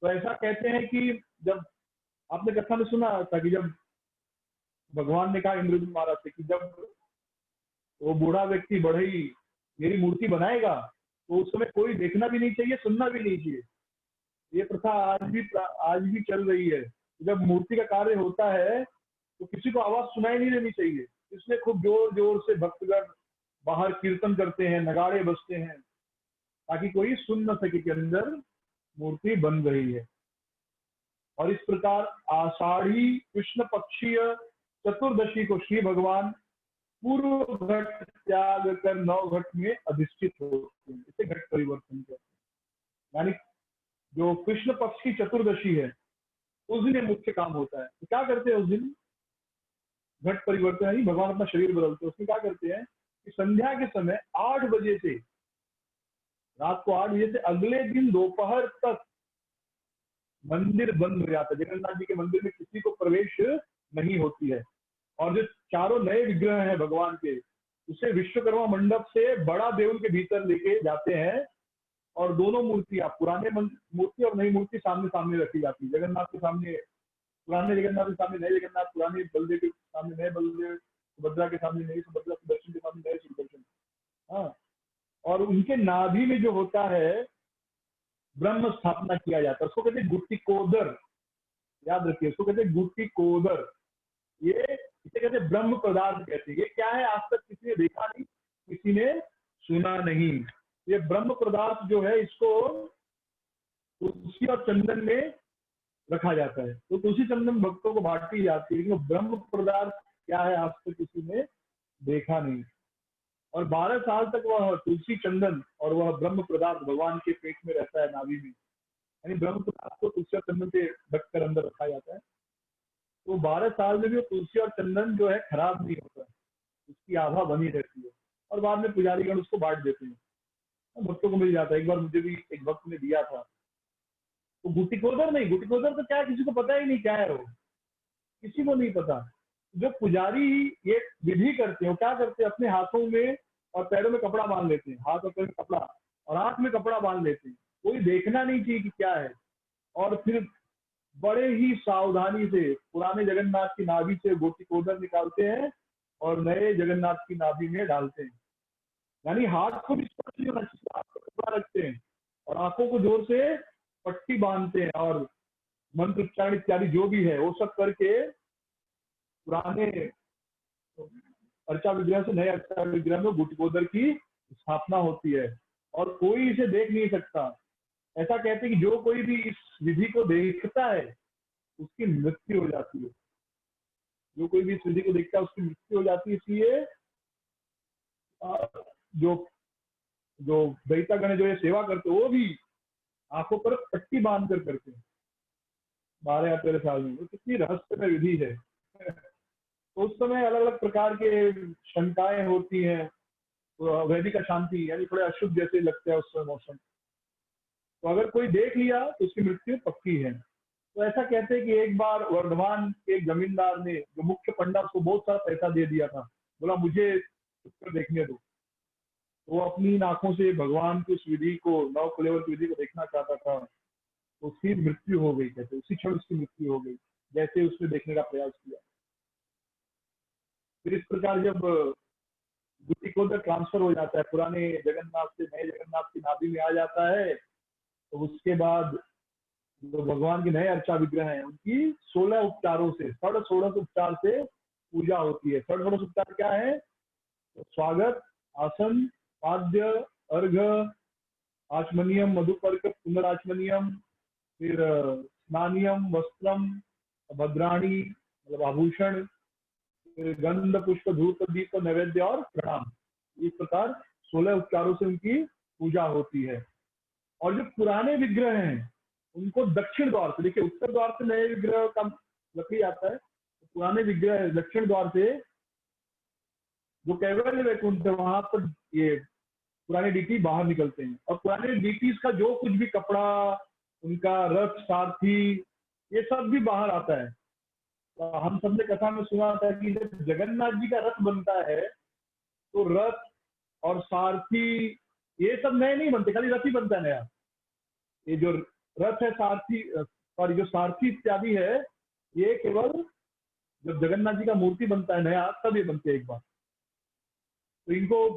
तो ऐसा कहते हैं कि जब आपने कथा में सुना था कि जब भगवान ने कहा इंद्रजित महाराज से कि जब वो बूढ़ा व्यक्ति बढ़ई मेरी मूर्ति बनाएगा तो उस समय कोई देखना भी नहीं चाहिए, सुनना भी नहीं चाहिए। ये प्रथा आज भी चल रही है। जब मूर्ति का कार्य होता है तो किसी को आवाज सुनाई नहीं देनी चाहिए, इसलिए खूब जोर जोर से भक्तगण बाहर कीर्तन करते हैं, नगाड़े बजते हैं, ताकि कोई सुन न सके कि अंदर मूर्ति बन रही है। और इस प्रकार आषाढ़ी कृष्ण पक्षीय चतुर्दशी को श्री भगवान पूर्व घट त्याग कर नव घट में अधिष्ठित होते हैं, इसे घट परिवर्तन कहते हैं। यानी जो कृष्ण पक्ष की चतुर्दशी है उस दिन ये मुख्य काम होता है। तो क्या करते हैं उस दिन? घट परिवर्तन, यानी भगवान अपना शरीर बदलते हैं। उसमें क्या करते हैं कि संध्या के समय 8 बजे से, रात को 8 बजे से अगले दिन दोपहर तक मंदिर बंद हो जाता है। जगन्नाथ जी के मंदिर में किसी को प्रवेश नहीं होती है। और जो चारों नए विग्रह हैं भगवान के, उसे विश्वकर्मा मंडप से बड़ा देउल के भीतर लेके जाते हैं और दोनों मूर्तियां, पुराने मूर्ति और नई मूर्ति सामने सामने रखी जाती है। जगन्नाथ के सामने पुराने जगन्नाथ के सामने नए जगन्नाथ, पुराने बलदेव के सामने नए बलदेव, सुभद्रा के सामने नई सुभद्रा, सुदर्शन के सामने नए सुदर्शन। हाँ, और उनके नाभि में जो होता है ब्रह्म स्थापना किया जाता है, उसको कहते हैं गुट्टी कोदर। याद रखिए, उसको कहते हैं गुट्टी कोदर। ये इसे कहते हैं ब्रह्म पदार्थ कहते हैं। ये क्या है? आज तक किसी ने देखा नहीं, किसी ने सुना नहीं। ये ब्रह्म पदार्थ जो है इसको तुलसी और चंदन में रखा जाता है। तो तुलसी चंदन भक्तों को बांटी जाती है, लेकिन ब्रह्म पदार्थ क्या है आज तक किसी ने देखा नहीं। और 12 साल तक वह तुलसी चंदन और वह ब्रह्म पदार्थ भगवान के पेट में रहता है, नाभि में। यानी ब्रह्म पदार्थ को तुलसी और चंदन से ढककर अंदर रखा जाता है। तो 12 साल में भी तुलसी और चंदन जो है खराब नहीं होता, उसकी आभा बनी रहती है। और बाद में पुजारीगण उसको बांट देते हैं। भक्तों को मिल जाता है। एक बार मुझे भी एक भक्त ने दिया था। तो गुटिकोदर नहीं, गुटिकोदर तो क्या है, किसी को पता ही नहीं क्या है वो, किसी को नहीं पता। जो पुजारी ये विधि करते हैं, वो क्या करते हैं, अपने हाथों में और पैरों में कपड़ा बांध लेते हैं, हाथ और पैर में कपड़ा और आंख में कपड़ा बांध लेते हैं, कोई देखना नहीं चाहिए कि क्या है। और फिर बड़े ही सावधानी से पुराने जगन्नाथ की नाभि से गोटिकोदर निकालते हैं और नए जगन्नाथ की नाभि में डालते हैं। यानी हाथ को भी स्पर्श नहीं होना चाहिए, हाथ को कपड़ा रखते हैं और आंखों को जोर से पट्टी बांधते हैं और मंत्र उच्चारण इत्यादि जो भी है वो सब करके पुराने अर्चा विग्रह से नए अर्चा विग्रह में गुटिकोदर की स्थापना होती है और कोई इसे देख नहीं सकता। ऐसा कहते हैं कि जो कोई भी इस विधि को देखता है उसकी मृत्यु हो जाती है, जो कोई भी इस विधि को देखता है उसकी मृत्यु हो जाती है। इसलिए जो जो दैत्यागण जो ये सेवा करते हैं वो भी आंखों पर पट्टी बांध कर करते हैं 12 या 13 साल में। वो कितनी रहस्यमय विधि है। तो उस समय अलग अलग प्रकार के शंकाएं होती हैं, तो वैदिक अशांति यानी थोड़े अशुद्ध जैसे लगते हैं उस समय मौसम। तो अगर कोई देख लिया तो उसकी मृत्यु पक्की है। तो ऐसा कहते हैं कि एक बार वर्धमान के एक जमींदार ने, जो मुख्य पंडा, उसको बहुत सारा पैसा दे दिया था, बोला मुझे उसको देखने दो। वो अपनी आंखों से भगवान की उस विधि को, नव कलेवर की विधि को देखना चाहता था। तो उसकी मृत्यु हो गई, कहते उसी क्षण उसकी मृत्यु हो गई जैसे उसने देखने का प्रयास किया। फिर इस प्रकार जब गुटिकोदर ट्रांसफर हो जाता है, पुराने जगन्नाथ से नए जगन्नाथ की नाभि में आ जाता है, तो उसके बाद जो भगवान के नए अर्चा विग्रह हैं उनकी 16 उपचारों से, 16 उपचार से पूजा होती है। 16 उपचार क्या है? तो स्वागत, आसन, पाद्य, अर्घ, आचमनियम, मधुपर्क, पुनराचमनियम, फिर स्नानियम, वस्त्रम, भद्राणी मतलब आभूषण, फिर गंध, पुष्प, धूप, दीप, नैवेद्य और प्रणाम। इस प्रकार 16 उपचारों से उनकी पूजा होती है। और जो पुराने विग्रह हैं उनको दक्षिण द्वार से, देखिए उत्तर द्वार से नए विग्रह का लकड़ी आता है, तो पुराने विग्रह दक्षिण द्वार से, जो कैवल्य वैकुंठ है वहां पर ये पुराने डीटी बाहर निकलते हैं। और पुराने डीटीज का जो कुछ भी कपड़ा, उनका रथ, सारथी, ये सब भी बाहर आता है। तो हम सबने कथा में सुना था कि जब जगन्नाथ जी का रथ बनता है तो रथ और सारथी ये सब नए नहीं बनते, खाली रथ ही बनता है नया। ये जो रथ है, सारथी और जो सारथी इत्यादि है, ये केवल जब जगन्नाथ जी का मूर्ति बनता है नया तब ये बनते हैं एक बार। तो इनको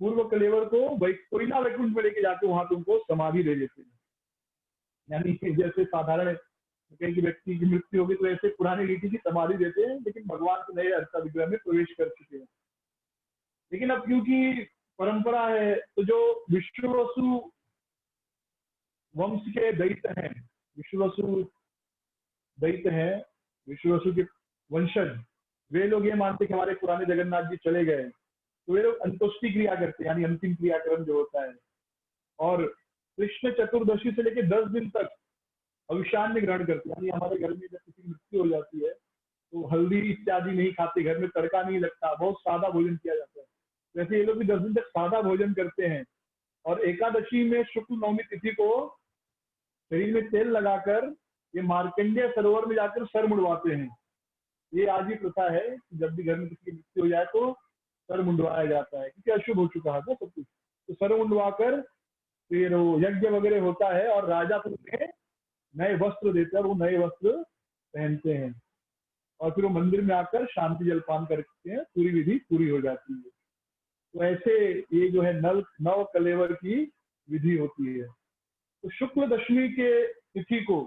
पूर्व कलेवर को कोयला वैकुंठ में लेके जाके वहां पे उनको समाधि दे देते हैं। यानी जैसे साधारण कहीं की व्यक्ति की मृत्यु होगी तो ऐसे पुरानी रीति की समाधि देते हैं, लेकिन भगवान के नए अर्चा विग्रह में प्रवेश कर चुके हैं। लेकिन अब क्योंकि परंपरा है, तो जो विश्ववसु वंश के दैत्य हैं, विश्ववसु दैत्य हैं, विश्ववसु के वंशज, वे लोग ये मानते कि हमारे पुराने जगन्नाथ जी चले गए, तो वे लोग अंतोष्टि क्रिया करते हैं, यानी अंतिम क्रियाक्रम जो होता है। और कृष्ण चतुर्दशी से लेकर 10 दिन तक अविशान्य ग्रहण करते हैं। यानी हमारे घर में जब किसी की मृत्यु हो जाती है तो हल्दी इत्यादि नहीं खाते, घर में तड़का नहीं लगता, बहुत सादा भोजन किया जाता है। वैसे ये लोग भी 10 दिन तक सादा भोजन करते हैं। और एकादशी में शुक्ल नवमी तिथि को शरीर में तेल लगाकर ये मार्कंडेय सरोवर में जाकर सर मुंडवाते हैं। ये आज भी प्रथा है कि जब भी घर में किसी की मृत्यु हो जाए तो सर मुंडवाया जाता है, क्योंकि अशुभ हो चुका है ना सब कुछ। तो सर मुंडवाकर फिर वो यज्ञ वगैरह होता है और राजा फिर उन्हें नए वस्त्र देते हैं और वो नए वस्त्र पहनते हैं और फिर वो मंदिर में आकर शांति जलपान करते हैं, पूरी विधि पूरी हो जाती है। तो ऐसे ये जो है नव कलेवर की विधि होती है। तो शुक्ल दशमी के तिथि को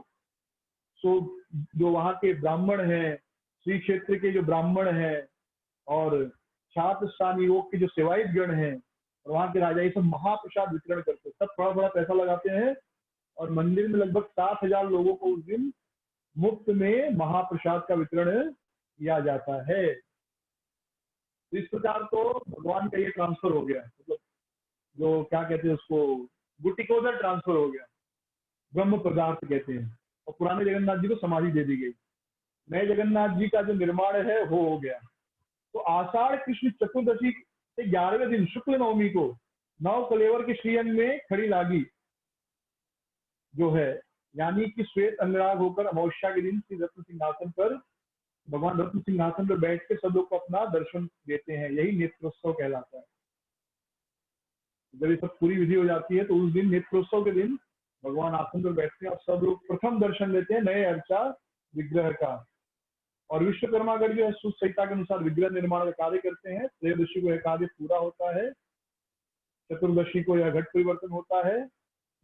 जो वहां के ब्राह्मण हैं, श्री क्षेत्र के जो ब्राह्मण हैं और छात्र स्थानीय योग के जो सेवायत गण हैं और वहां के राजा, ये सब महाप्रसाद वितरण करते हैं। सब थोड़ा थोड़ा पैसा लगाते हैं और मंदिर में लगभग 7,000 लोगों को उस दिन मुफ्त में महाप्रसाद का वितरण किया जाता है। तो इस प्रकार तो भगवान का ये ट्रांसफर हो गया, मतलब जो क्या कहते हैं उसको, गुटिकोदर ट्रांसफर हो गया, ब्रह्म पदार्थ कहते हैं। और पुराने जगन्नाथ जी को समाधि दे दी गई, नए जगन्नाथ जी का जो निर्माण है वो हो गया। तो आषाढ़ कृष्ण चतुर्दशी से 11वें दिन शुक्ल नवमी को नौ कलेवर के श्रीअंग में खड़ी लागी जो है, यानी कि श्वेत अंगराग होकर अमावस्या के दिन श्री रत्न सिंहासन पर, भगवान रत्न सिंहासन पर बैठ के सब लोग को अपना दर्शन देते हैं, यही नेत्रोत्सव कहलाता है। जब ये सब पूरी विधि हो जाती है तो उस दिन नेत्रोत्सव के दिन भगवान आसन पर बैठते हैं और सब लोग प्रथम दर्शन लेते हैं नए अर्चा विग्रह का। और विश्वकर्मागढ़ जो है सूत संहिता के अनुसार विग्रह निर्माण का कार्य करते हैं। त्रयोदशी को यह कार्य पूरा होता है, चतुर्दशी को यह घट परिवर्तन होता है,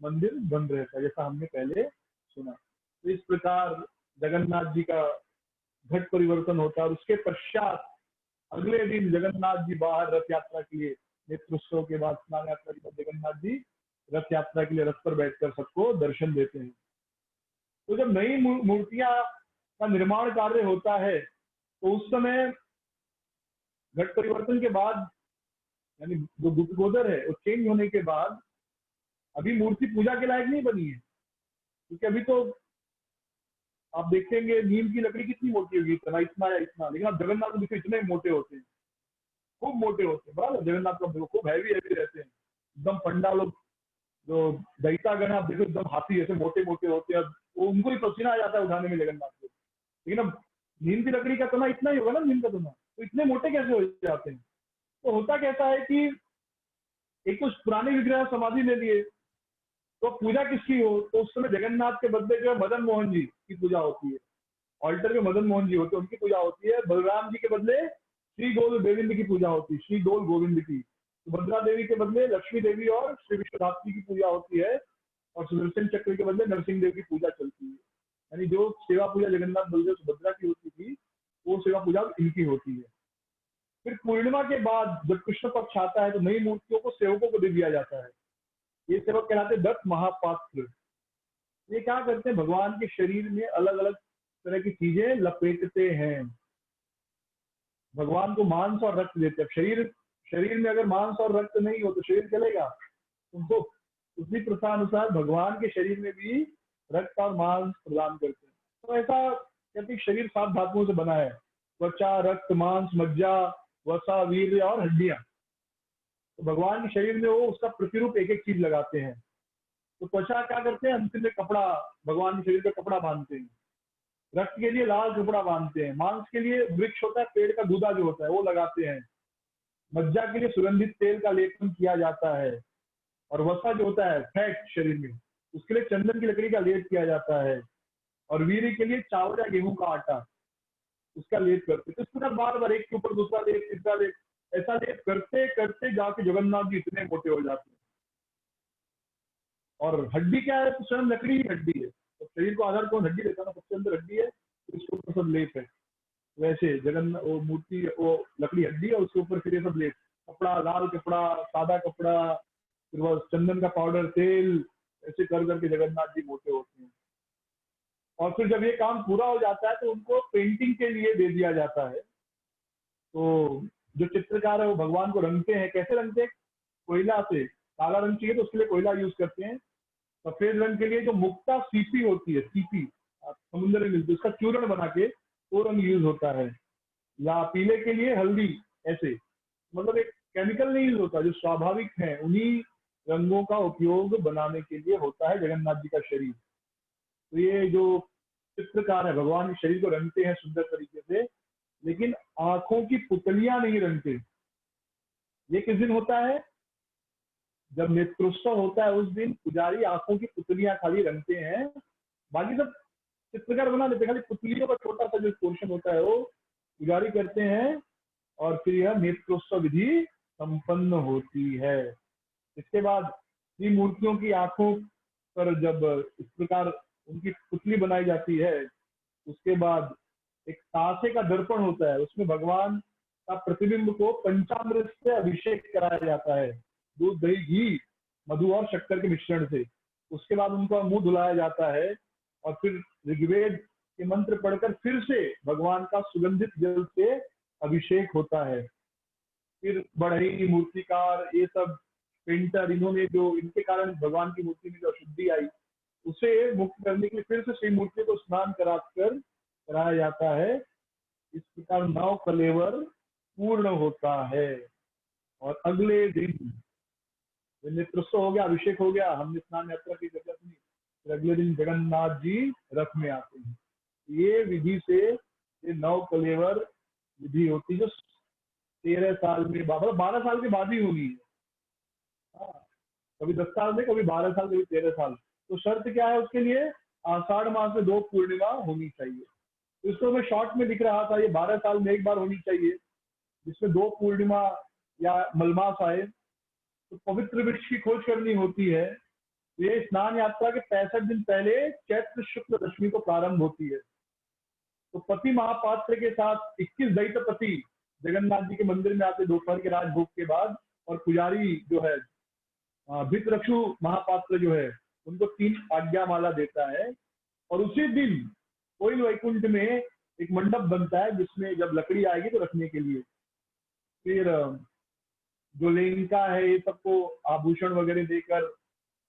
मंदिर बंद रहता है, जैसा हमने पहले सुना। तो इस प्रकार जगन्नाथ जी का घट परिवर्तन होता है और उसके पश्चात अगले दिन जगन्नाथ जी बाहर रथ यात्रा के लिए, नेत्रोत्सव के बाद स्नान यात्रा के बाद जगन्नाथ जी रथ यात्रा के लिए रथ पर बैठकर सबको दर्शन देते हैं। तो जब नई मूर्तियां का निर्माण कार्य होता है तो उस समय घट परिवर्तन के बाद, यानी जो गुप्तगोदर है वो चेंज होने के बाद अभी मूर्ति पूजा के लायक नहीं बनी है, क्योंकि अभी तो आप देखेंगे नीम की लकड़ी कितनी मोटी होगी, इतना इतना या इतना, लेकिन आप जगन्नाथ देखो इतने मोटे होते हैं, खूब मोटे होते हैं। बराबर जगन्नाथ का देखो खूब हैवी हैवी रहते हैं, एकदम पंडा लोग जो दैतागण आप देखो एकदम हाथी जैसे मोटे मोटे होते हैं, वो उनको ही पसीना आ जाता है उठाने में जगन्नाथ को। लेकिन अब नीम की लकड़ी का तना इतना ही होगा ना, नीम का तना, तो इतने मोटे कैसे हो जाते हैं? तो होता कैसा है कि एक तो पुराने विग्रह समाधि ले लिए, तो पूजा किसकी हो, तो उस समय जगन्नाथ के बदले जो है मदन मोहन जी की पूजा होती है, ऑल्टर में मदन मोहन जी होते हैं उनकी पूजा होती है। बलराम जी के बदले श्री गोल गोविंद की पूजा होती है, श्री गोल गोविंद की। सुभद्रा देवी के बदले लक्ष्मी देवी और श्री विश्वनाथी की पूजा होती है, और सुदर्शन चक्र के बदले नरसिंह देव की पूजा चलती है। यानी जो सेवा पूजा जगन्नाथ बलदेव सुभद्रा की होती थी वो सेवा पूजा इनकी होती है। फिर पूर्णिमा के बाद जब कृष्ण पक्ष आता है तो नई मूर्तियों को सेवकों को दे दिया जाता है। ये सेवक कहलाते हैं 10 महापात्र। ये क्या करते हैं, भगवान के शरीर में अलग अलग तरह की चीजें लपेटते हैं, भगवान को मांस और रक्त देते हैं। शरीर में अगर मांस और रक्त नहीं हो तो शरीर चलेगा? तो उसी प्रथा अनुसार भगवान के शरीर में भी रक्त और मांस प्रदान करते हैं। तो ऐसा कहते शरीर 7 धातुओं से बना है, त्वचा, रक्त, मांस, मज्जा, वसा, वीर्य और हड्डियां। तो भगवान के शरीर में वो उसका प्रतिरूप एक एक चीज लगाते हैं। तो त्वचा क्या करते हैं, अंतिम में कपड़ा, भगवान के शरीर पे कपड़ा बांधते हैं। रक्त के लिए लाल कपड़ा बांधते हैं। मांस के लिए वृक्ष होता है, पेड़ का दूधा जो होता है वो लगाते हैं। मज्जा के लिए सुगंधित तेल का लेपन किया जाता है। और वसा जो होता है फैट शरीर में, उसके लिए चंदन की लकड़ी का लेप किया जाता है। और वीर्य के लिए चावल या गेहूं का आटा, उसका लेप करते हैं। तो इस प्रकार बार बार एक के ऊपर दूसरा लेप, तीसरा लेप, ऐसा लेप करते करते जाके जगन्नाथ जी इतने मोटे हो जाते हैं। और हड्डी क्या है, तो स्वयं लकड़ी की हड्डी है। तो शरीर को आधार कौन हड्डी देता है ना, सबसे अंदर हड्डी है, तो इसके ऊपर सब लेप है। वैसे जगन्नाथ वो मूर्ति, वो लकड़ी हड्डी है, उसके ऊपर फिर ये सब लेप, कपड़ा, लाल कपड़ा, सादा कपड़ा, फिर वो चंदन का पाउडर, तेल, ऐसे कर करके जगन्नाथ जी मोटे होते हैं। और फिर जब ये काम पूरा हो जाता है तो उनको पेंटिंग के लिए दे दिया जाता है। तो जो चित्रकार है वो भगवान को रंगते हैं। कैसे रंगते हैं? कोयला से। काला रंग चाहिए तो उसके लिए कोयला यूज करते हैं। सफेद रंग के लिए जो मुक्ता सीपी होती है, सीपी समुद्र में मिलती है, उसका चूर्ण बना के वो रंग यूज होता है। या पीले के लिए हल्दी, ऐसे मतलब एक केमिकल नहीं यूज होता, जो स्वाभाविक है उन्हीं रंगों का उपयोग बनाने के लिए होता है जगन्नाथ जी का शरीर। तो ये जो चित्रकार है भगवान के शरीर को रंगते हैं सुंदर तरीके से, लेकिन आंखों की पुतलियां नहीं रंगते। ये किस दिन होता है? जब नेत्रोत्सव होता है उस दिन पुजारी आंखों की पुतलियां खाली रंगते हैं, बाकी सब चित्रकार बना लेते हैं। खाली पुतलियों का छोटा सा जो पोर्शन होता है वो पुजारी करते हैं, और फिर यह नेत्रोत्सव विधि संपन्न होती है। इसके बाद इन मूर्तियों की आंखों पर जब इस प्रकार उनकी पुतली बनाई जाती है, उसके बाद एक तासे का दर्पण होता है, उसमें भगवान का प्रतिबिंब को पंचामृत से अभिषेक कराया जाता है, दूध, दही, घी, मधु और शक्कर के मिश्रण से। उसके बाद उनका मुंह धुलाया जाता है, और फिर ऋग्वेद के मंत्र पढ़कर फिर से भगवान का सुगंधित जल से अभिषेक होता है। फिर बढ़ई, मूर्तिकार, ये सब पेंटर, इन्होंने जो इनके कारण भगवान की मूर्ति में जो अशुद्धि आई उसे मुक्त करने के लिए फिर से श्री मूर्ति को स्नान कराया जाता है। इस प्रकार 9 कलेवर पूर्ण होता है। और अगले दिन नेत्रोत्सव हो गया, अभिषेक हो गया, हमने स्नान यात्रा की जगह सुनी, फिर अगले दिन जगन्नाथ जी रथ में आते हैं। ये विधि से ये 9 कलेवर विधि होती है, जो 13 साल में, मतलब 12 साल के बाद ही होगी। हाँ, कभी 10 साल में, कभी 12 साल, कभी 13 साल। तो शर्त क्या है उसके लिए? आषाढ़ मास में 2 पूर्णिमा होनी चाहिए। तो इसको मैं शॉर्ट में लिख रहा था, ये 12 साल में एक बार होनी चाहिए, जिसमें 2 पूर्णिमा या मलमास आए। तो पवित्र वृक्ष की खोज करनी होती है। ये स्नान यात्रा के 65 दिन पहले चैत्र शुक्ल दशमी को प्रारंभ होती है। तो पति महापात्र के साथ 21 दैत्यपति जगन्नाथ जी के मंदिर में आते दोपहर के राजभोग के बाद, और पुजारी जो है भितरक्षु महापात्र जो है, उनको 3 आज्ञा माला देता है। और उसी दिन कोइल वैकुंठ में एक मंडप बनता है, जिसमें जब लकड़ी आएगी तो रखने के लिए, फिर जो लेंका है ये सबको आभूषण वगैरह देकर,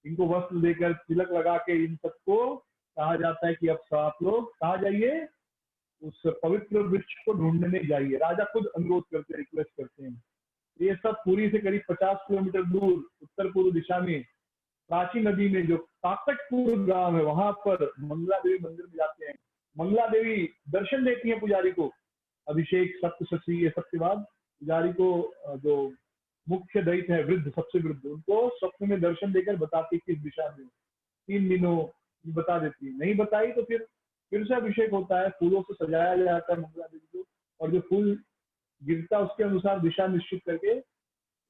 इनको वस्त्र देकर, तिलक लगा के इन सबको कहा जाता है कि अब आप लोग कहाँ जाइए, उस पवित्र वृक्ष को ढूंढने जाइए। राजा खुद अनुरोध करते, रिक्वेस्ट करते हैं। ये सब पुरी से करीब 50 किलोमीटर दूर उत्तर पूर्व दिशा में प्राची नदी में जो काकटपुर गांव है, वहां पर मंगला देवी मंदिर में जाते हैं। मंगला देवी दर्शन देती है पुजारी को, अभिषेक सप्तशती ये सब के बाद पुजारी को जो मुख्य दैत्य है वृद्ध, सबसे वृद्ध, उनको स्वप्न में दर्शन देकर बताती किस दिशा में, 3 दिनों बता देती है। नहीं बताई तो फिर से अभिषेक होता है, फूलों से सजाया जाता है मंगला देवी को, और जो फूल गिरता उसके अनुसार दिशा निश्चित करके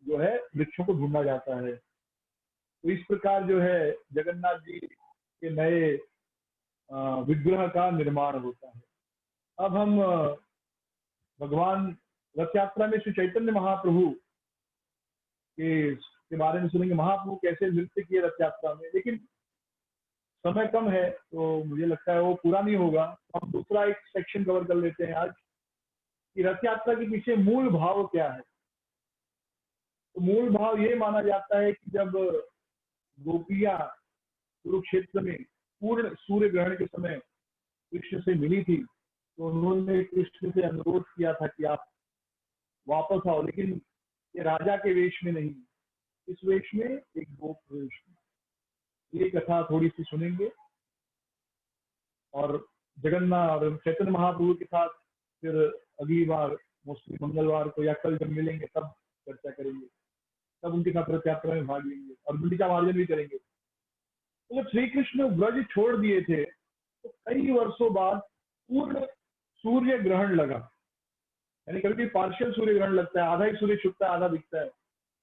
जो है वृक्षों को ढूंढा जाता है। तो इस प्रकार जो है जगन्नाथ जी के नए विग्रह का निर्माण होता है। अब हम भगवान रथ यात्रा में श्री चैतन्य महाप्रभु के बारे में सुनेंगे। महाप्रभु कैसे नृत्य किए रथ यात्रा में, लेकिन समय कम है तो मुझे लगता है वो पूरा नहीं होगा। तो हम दूसरा एक सेक्शन कवर कर लेते हैं आज, कि रथ यात्रा के पीछे मूल भाव क्या है। तो मूल भाव ये माना जाता है कि जब गोपियां कुरुक्षेत्र में पूर्ण सूर्य ग्रहण के समय कृष्ण से मिली थी, तो उन्होंने कृष्ण से अनुरोध किया था कि आप वापस आओ, लेकिन ये राजा के वेश में नहीं, इस वेश में, एक गोप वेश में। ये कथा थोड़ी सी सुनेंगे, और जगन्नाथ चैतन्य महाप्रभु के साथ फिर अगली बार मोस्टली मंगलवार को या कल जब मिलेंगे तब चर्चा करेंगे, तब उनके साथ रथ यात्रा में भाग लेंगे और गुंडिचा मार्जन भी करेंगे। तो जब श्री कृष्ण ब्रज छोड़ दिए थे तो कई वर्षों बाद पूर्ण सूर्य ग्रहण लगा। यानी कभी कभी पार्शियल सूर्य ग्रहण लगता है, आधा ही सूर्य छुपता है, आधा दिखता है,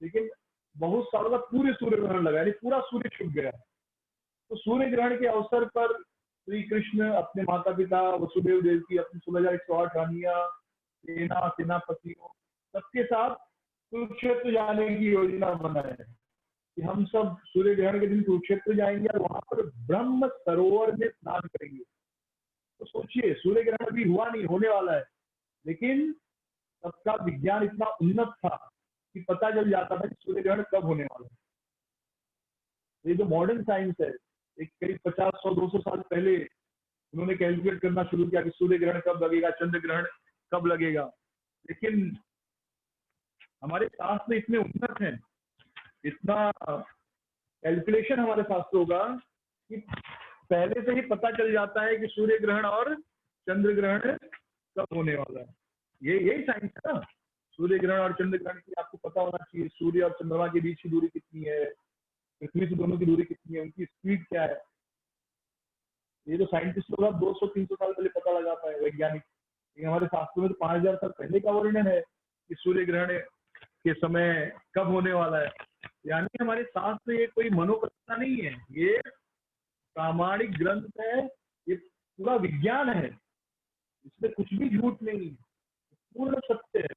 लेकिन बहुत सालों बाद पूरे सूर्य ग्रहण लगा, यानी पूरा सूर्य छुप गया। तो सूर्य ग्रहण के अवसर पर श्री कृष्ण अपने माता पिता वसुदेव देव की, अपनी 16,108 रानियां, सेनापतियों सबके साथ कुरुक्षेत्र जाने की योजना बनाए हैं कि हम सब सूर्य ग्रहण के दिन कुरुक्षेत्र जाएंगे और वहां पर ब्रह्म सरोवर में स्नान करेंगे। तो सोचिए, सूर्य ग्रहण अभी हुआ नहीं, होने वाला है, लेकिन सबका विज्ञान इतना उन्नत था कि पता चल जाता था कि सूर्य ग्रहण कब होने वाला है। ये जो मॉडर्न साइंस है, एक करीब 50, 100, 200 साल पहले उन्होंने कैलकुलेट करना शुरू किया कि सूर्य ग्रहण कब लगेगा, चंद्र ग्रहण कब लगेगा। लेकिन हमारे शास्त्र इतने उन्नत हैं, इतना कैलकुलेशन हमारे शास्त्रों का, कि पहले से ही पता चल जाता है कि सूर्य ग्रहण और चंद्र ग्रहण कब होने वाला है। यही साइंस है ना, सूर्य ग्रहण और चंद्र ग्रहण की आपको पता होना चाहिए। सूर्य और चंद्रमा के बीच की दूरी कितनी है, पृथ्वी से दोनों की दूरी कितनी है, उनकी स्पीड क्या है। ये जो साइंटिस्ट लोग 200-300 साल पहले पता लगा पाए, वैज्ञानिक। हमारे शास्त्रों में तो 5,000 साल पहले का वर्णन है कि सूर्य ग्रहण के समय कब होने वाला है। यानी हमारे शास्त्र ये कोई मनोकथा नहीं है, ये प्रामाणिक ग्रंथ है, ये पूरा विज्ञान है, इसमें कुछ भी झूठ नहीं है, पूर्ण सत्य है।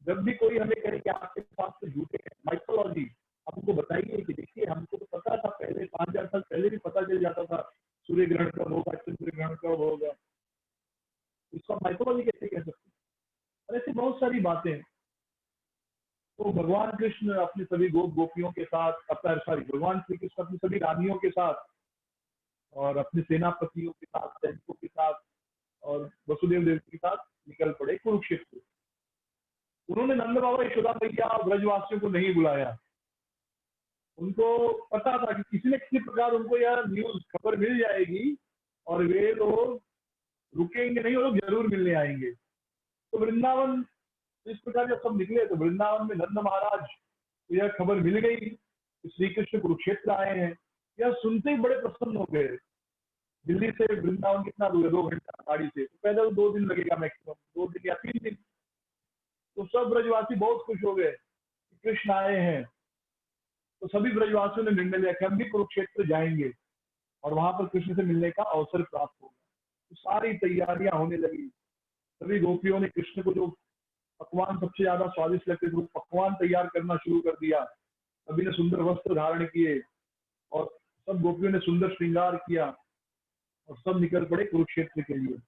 जब भी कोई हमें कहे कि आपके शास्त्र झूठे हैं, माइथोलॉजी, आप उनको बताइए कि देखिए हमको तो पता था पहले, 5,000 साल पहले भी पता चल जाता था सूर्य ग्रहण कब होगा, चंद्र ग्रहण कब होगा। इसको माइथोलॉजी कैसे कह सकते हैं? और ऐसी बहुत सारी बातें। तो भगवान कृष्ण अपनी सभी गोपियों के साथ, भगवान श्री कृष्ण अपनी सभी रानियों के साथ और अपने सेनापतियों के साथ, सैनिकों के साथ और वसुदेव देव के साथ निकल पड़े कुरुक्षेत्र। उन्होंने नंद बाबा, यशोदा मैया और ब्रजवासियों को नहीं बुलाया, उनको पता था कि किसी न किसी प्रकार उनको यह न्यूज खबर मिल जाएगी और वे लोग रुकेंगे नहीं, वो लोग जरूर मिलने आएंगे। तो वृंदावन इस प्रकार जब सब निकले तो वृंदावन में नंद महाराज को यह खबर मिल गई कि श्री कृष्ण कुरुक्षेत्र आए हैं। यह सुनते ही बड़े प्रसन्न हो गए। दिल्ली से वृंदावन कितना दूर है? 2 घंटा गाड़ी से, तो पैदल 2 दिन लगेगा मैक्सिमम, 2 दिन या 3 दिन। तो सब ब्रजवासी बहुत खुश हो गए कि कृष्ण आए हैं। तो सभी ब्रजवासियों ने निर्णय लिया कि हम भी कुरुक्षेत्र जाएंगे और वहां पर कृष्ण से मिलने का अवसर प्राप्त होगा। तो सारी तैयारियां होने लगी। सभी गोपियों ने कृष्ण को जो पकवान सबसे ज्यादा स्वादिष्ट लगते थे वो पकवान तैयार करना शुरू कर दिया। सभी ने सुंदर वस्त्र धारण किए और सब गोपियों ने सुंदर श्रृंगार किया और सब निकल पड़े कुरुक्षेत्र के लिए।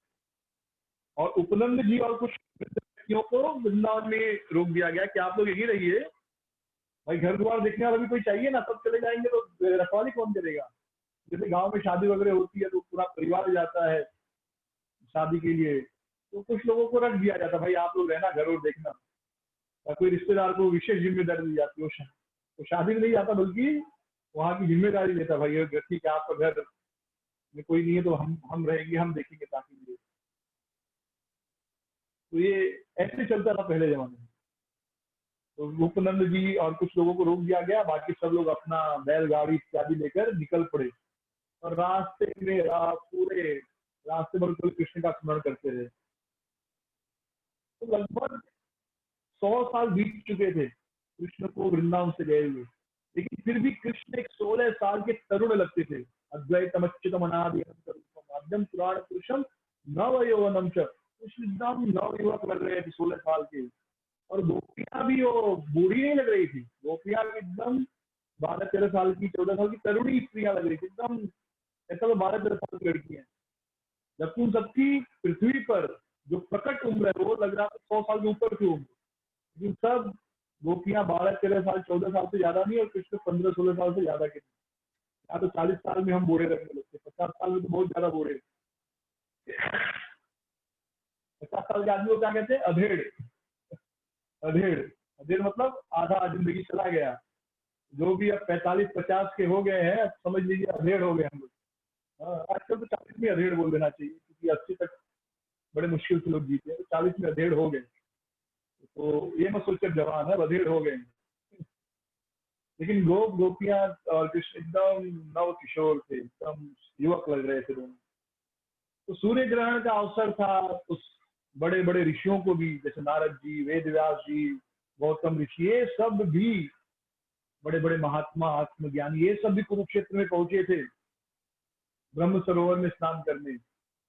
और उपनंद जी और कुछ व्यक्तियों को वृंदावन में रोक दिया गया कि आप लोग यही रहिए, भाई घर द्वार देखने वाला भी कोई चाहिए ना, सब चले जाएंगे तो रखवाली कौन करेगा। जैसे गांव में शादी वगैरह होती है तो पूरा परिवार जाता है शादी के लिए, तो कुछ लोगों को रख दिया जाता, भाई आप लोग रहना घर और देखना। या कोई रिश्तेदार को विशेष जिम्मेदारी दी जाती है, वो शादी में नहीं जाता बल्कि वहाँ की जिम्मेदारी लेता, भाई ये ठीक है आपका घर में कोई नहीं है तो हम रहेंगे, हम देखेंगे ताकि। तो ये ऐसे चलता था पहले जमाने में। तो उपनंद जी और कुछ लोगों को रोक दिया गया, बाकी सब लोग अपना बैलगाड़ी इत्यादि लेकर निकल पड़े और रास्ते में पूरे रास्ते भर कृष्ण का स्मरण करते रहे। तो लगभग 100 साल बीत चुके थे कृष्ण को वृंदावन से गए हुए, लेकिन फिर भी कृष्ण एक 16 साल के तरुण लगते थे। अद्वैतम अच्युतम अनादिम पुराण पुरुषम नव यौवनम च। कृष्ण एकदम नव युवक लग रहे थे 16 साल के। और गोपियां भी वो बूढ़ी नहीं लग रही थी, गोपियां भी एकदम 12-13 साल की 14 साल की तरुणी स्त्रियां लग रही थी एकदम, ऐसा तो 12-13 साल की लड़की है। जबकि उन सबकी पृथ्वी पर जो प्रकट उम्र है वो लग रहा था 100 साल के ऊपर की उम्र। लेकिन सब गोपियां 12-13 साल 14 साल से ज्यादा नहीं और कृष्ण 15-16 साल से ज्यादा के। या तो 40 साल में हम बूढ़े लगने लगते, 50 साल में तो बहुत ज्यादा बूढ़े। 50 साल के आदमी को क्या कहते हैं? अधेड़। अधेड़ अधेड़ मतलब आधा जिंदगी चला गया। जो भी अब 45-50 के हो गए हैं, अब समझ लीजिए अधेड़ हो गए हम लोग। आजकल तो 40 में अधेड़ बोल देना चाहिए, क्योंकि 80 तक बड़े मुश्किल से लोग जीते हैं, तो 40 में अधेड़ हो गए। तो ये मत सोचकर जवान है, अधेड़ हो गए। लेकिन गोपियां और कृष्ण एकदम नव किशोर थे, एकदम युवक लग रहे थे दोनों। तो सूर्य ग्रहण का अवसर था। उस बड़े बड़े ऋषियों को भी, जैसे नारद जी, वेद व्यास जी, गौतम ऋषि, ये सब भी बड़े बड़े महात्मा आत्मज्ञानी, ये सब भी कुरुक्षेत्र में पहुंचे थे ब्रह्म सरोवर में स्नान करने।